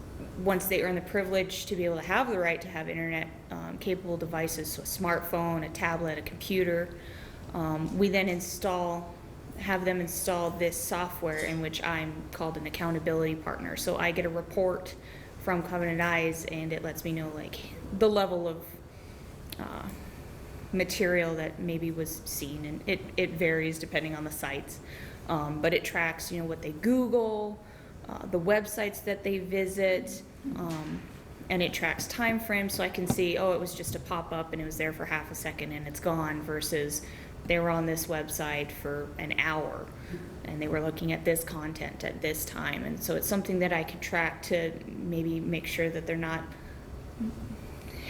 once they earn the privilege to be able to have the right to have internet capable devices, so a smartphone, a tablet, a computer, we then have them install this software in which I'm called an accountability partner. So I get a report from Covenant Eyes, and it lets me know like the level of material that maybe was seen, and it varies depending on the sites. But it tracks, what they Google, the websites that they visit, and it tracks time frames, so I can see, it was just a pop-up and it was there for half a second and it's gone, versus they were on this website for an hour and they were looking at this content at this time. And so it's something that I can track to maybe make sure that they're not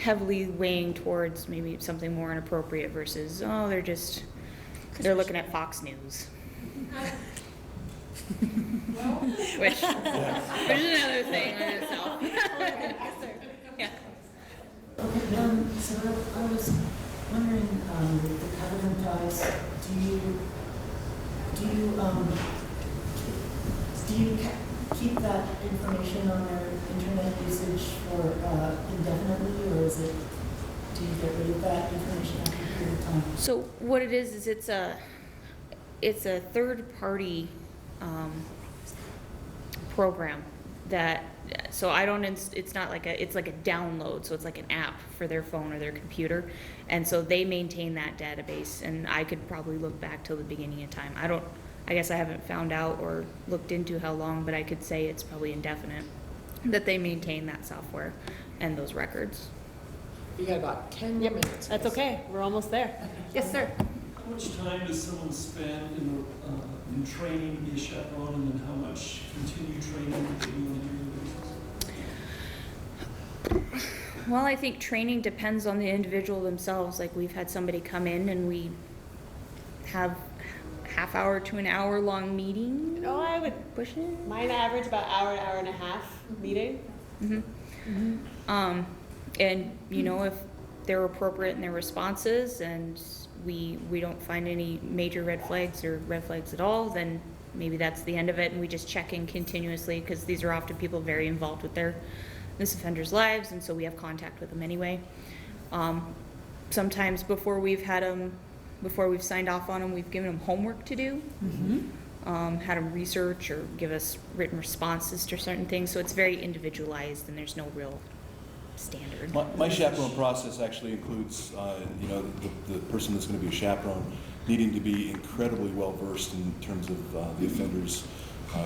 heavily weighing towards maybe something more inappropriate versus, they're looking at Fox News. Which is another thing in itself. Yeah. Okay, so I was wondering, the Covenant Eyes, do you keep that information on their internet usage for indefinitely, or do you get rid of that information after a period of time? So what it is it's a third-party program that, so I don't, it's not like it's like a download, so it's like an app for their phone or their computer, and so they maintain that database, and I could probably look back till the beginning of time. I guess I haven't found out or looked into how long, but I could say it's probably indefinite that they maintain that software and those records. You got about 10 minutes. That's okay, we're almost there. Yes, sir. How much time does someone spend in training to be a chaperone, and then how much continued training do they do on a yearly basis? Well, I think training depends on the individual themselves. Like, we've had somebody come in and we have half-hour to an hour-long meeting. I would push it. Mine average about hour and a half meeting. And if they're appropriate in their responses and we don't find any major red flags or red flags at all, then maybe that's the end of it, and we just check in continuously, because these are often people very involved with their this offender's lives, and so we have contact with them anyway. Sometimes before we've signed off on them, we've given them homework to do. Had them research or give us written responses to certain things, so it's very individualized and there's no real standard. My chaperone process actually includes, the person that's going to be a chaperone needing to be incredibly well-versed in terms of the offender's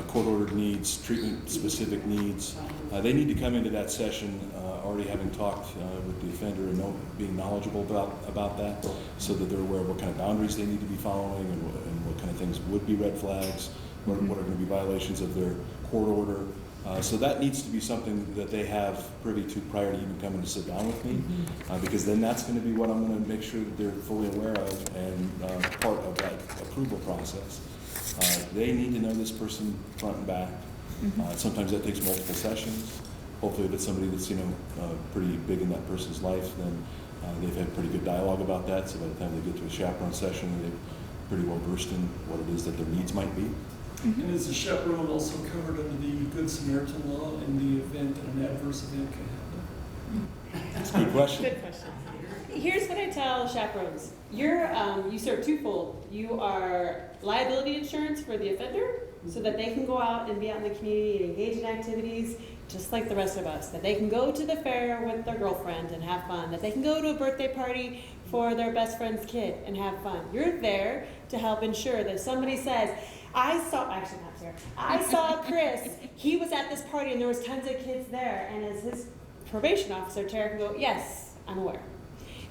court-ordered needs, treatment-specific needs. They need to come into that session already having talked with the offender and being knowledgeable about that, so that they're aware of what kind of boundaries they need to be following and what kind of things would be red flags, what are going to be violations of their court order. So that needs to be something that they have privy to prior to even coming to sit down with me, because then that's going to be what I'm going to make sure that they're fully aware of and part of that approval process. They need to know this person front and back. Sometimes that takes multiple sessions. Hopefully if it's somebody that's pretty big in that person's life, then they've had pretty good dialogue about that, so by the time they get to a chaperone session, they're pretty well versed in what it is that their needs might be. And is the chaperone also covered under the Good Samaritan law in the event that an adverse event can happen? That's a good question. Good question. Here's what I tell chaperones. You serve twofold. You are liability insurance for the offender, so that they can go out and be out in the community and engage in activities just like the rest of us. That they can go to the fair with their girlfriend and have fun. That they can go to a birthday party for their best friend's kid and have fun. You're there to help ensure that if somebody says, I saw Chris, he was at this party and there was tons of kids there, and as his probation officer, Tara can go, yes, I'm aware.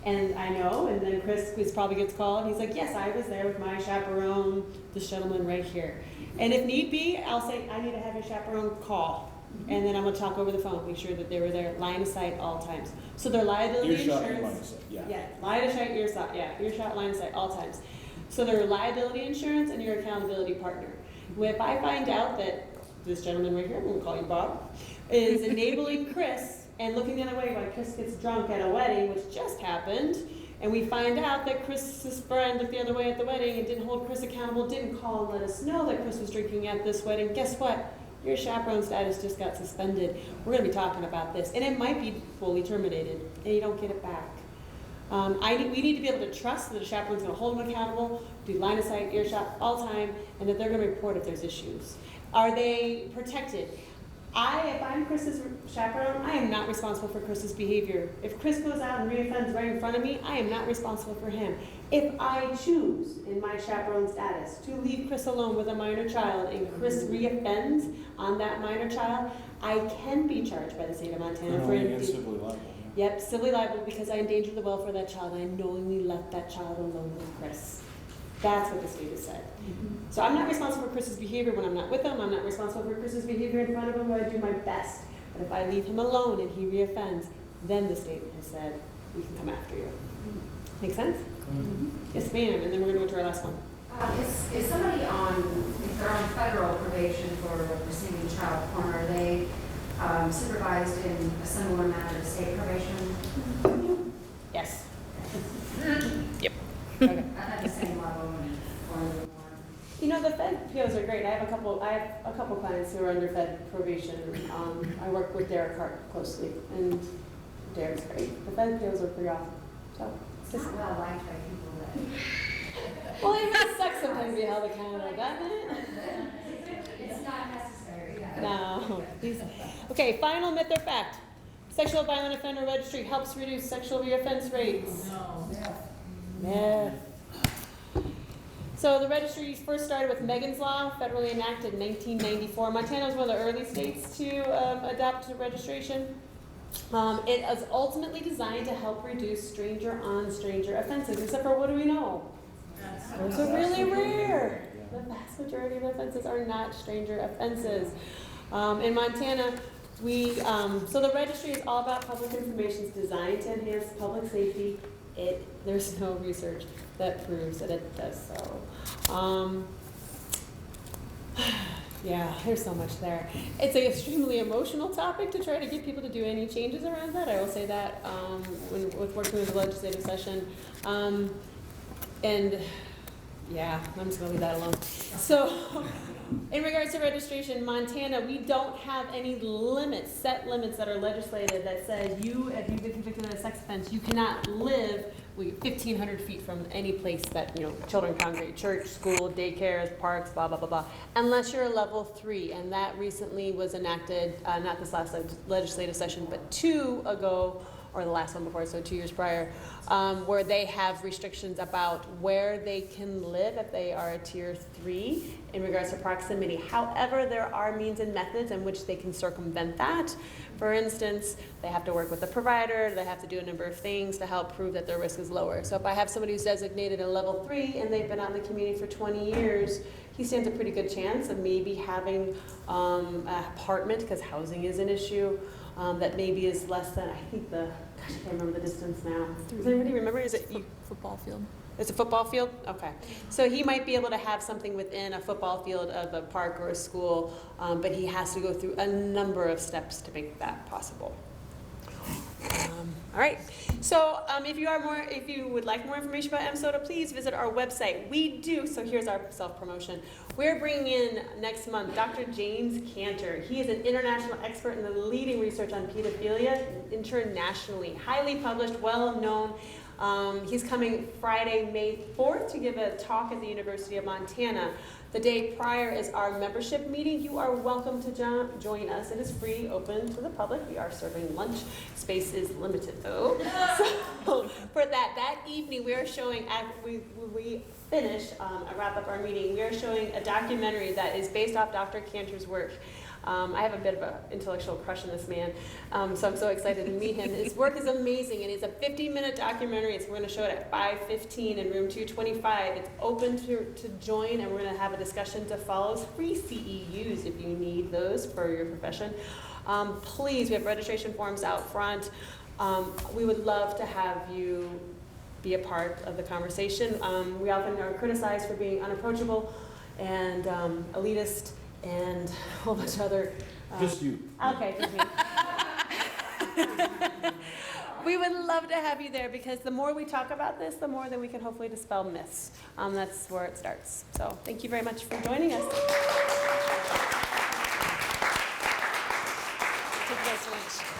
And I know, and then Chris probably gets called, he's like, yes, I was there with my chaperone, this gentleman right here. And if need be, I'll say, I need to have your chaperone call. And then I'm gonna talk over the phone, make sure that they were there, line of sight all times. So their liability Earshot insurance. and line of sight, yeah. Line of sight, earshot, line of sight, all times. So their liability insurance and your accountability partner. If I find out that this gentleman right here, I'm gonna call you Bob, is enabling Chris and looking the other way while Chris gets drunk at a wedding, which just happened, and we find out that Chris's friend looked the other way at the wedding and didn't hold Chris accountable, didn't call and let us know that Chris was drinking at this wedding, guess what? Your chaperone status just got suspended. We're gonna be talking about this, and it might be fully terminated, and you don't get it back. We need to be able to trust that a chaperone's going to hold them accountable, do line of sight, earshot all the time, and that they're going to report if there's issues. Are they protected? If I'm Chris's chaperone, I am not responsible for Chris's behavior. If Chris goes out and reoffends right in front of me, I am not responsible for him. If I choose, in my chaperone status, to leave Chris alone with a minor child and Chris reoffends on that minor child, I can be charged by the state of Montana for Civilly liable. Yep, civilly liable because I endangered the welfare of that child and I knowingly left that child alone with Chris. That's what the state has said. So I'm not responsible for Chris's behavior when I'm not with him. I'm not responsible for Chris's behavior in front of him, but I do my best. But if I leave him alone and he reoffends, then the state has said, we can come after you. Make sense? Yes, ma'am, and then we're gonna go to our last one. Is somebody if they're on federal probation for receiving child porn, are they supervised in a similar manner to state probation? Yes. Yep. Okay. At the same level or a little more? You know, the Fed POs are great. I have a couple clients who are under Fed probation. I work with Derek Hart closely, and Derek's great. The Fed POs are pretty awesome. So It's not well liked by people that. well, it really sucks sometimes to be held accountable, doesn't it? It's not necessary. No. Okay, final myth or fact. Sexual violent offender registry helps reduce sexual reoffense rates. No. Myth. So the registry first started with Megan's Law, federally enacted in 1994. Montana was one of the early states to adopt registration. It is ultimately designed to help reduce stranger-on-stranger offenses, except for what do we know? Those are really rare. The vast majority of offenses are not stranger offenses. In Montana, so the registry is all about public information. It's designed to enhance public safety. There's no research that proves that it does so. Yeah, there's so much there. It's an extremely emotional topic to try to get people to do any changes around that. I will say that with working with the legislative session. And Yeah, I'm just gonna leave that alone. So, in regards to registration, Montana, we don't have any limits, set limits that are legislated that says if you've been convicted of a sex offense, you cannot live 1,500 feet from any place that, children congregate, church, school, daycares, parks, blah, blah, blah, blah, unless you're a level 3, and that recently was enacted, not this last legislative session, but 2 ago, or the last one before, so 2 years prior, where they have restrictions about where they can live if they are a tier 3 in regards to proximity. However, there are means and methods in which they can circumvent that. For instance, they have to work with a provider, they have to do a number of things to help prove that their risk is lower. So if I have somebody who's designated a level 3 and they've been out in the community for 20 years, he stands a pretty good chance of maybe having an apartment, because housing is an issue, that maybe is less than, I think I can't remember the distance now. Does anybody remember? Is it Football field. It's a football field? Okay. So he might be able to have something within a football field of a park or a school, but he has to go through a number of steps to make that possible. All right. So if you would like more information about MSOTA, please visit our website. So here's our self-promotion. We're bringing in next month Dr. James Cantor. He is an international expert in the leading research on pedophilia internationally, highly published, well-known. He's coming Friday, May 4th to give a talk at the University of Montana. The day prior is our membership meeting. You are welcome to join us. It is free, open to the public. We are serving lunch. Space is limited though. So for that evening, we are showing, we finish, wrap up our meeting, we are showing a documentary that is based off Dr. Cantor's work. I have a bit of an intellectual crush on this man, so I'm so excited to meet him. His work is amazing, and it's a 50-minute documentary. We're going to show it at 5:15 in room 225. It's open to join, and we're going to have a discussion to follow. It's free CEUs if you need those for your profession. Please, we have registration forms out front. We would love to have you be a part of the conversation. We often are criticized for being unapproachable and elitist, and a whole bunch of other... Just you. Okay, just me. We would love to have you there, because the more we talk about this, the more that we can hopefully dispel myths. That's where it starts. So thank you very much for joining us. Thank you guys so much.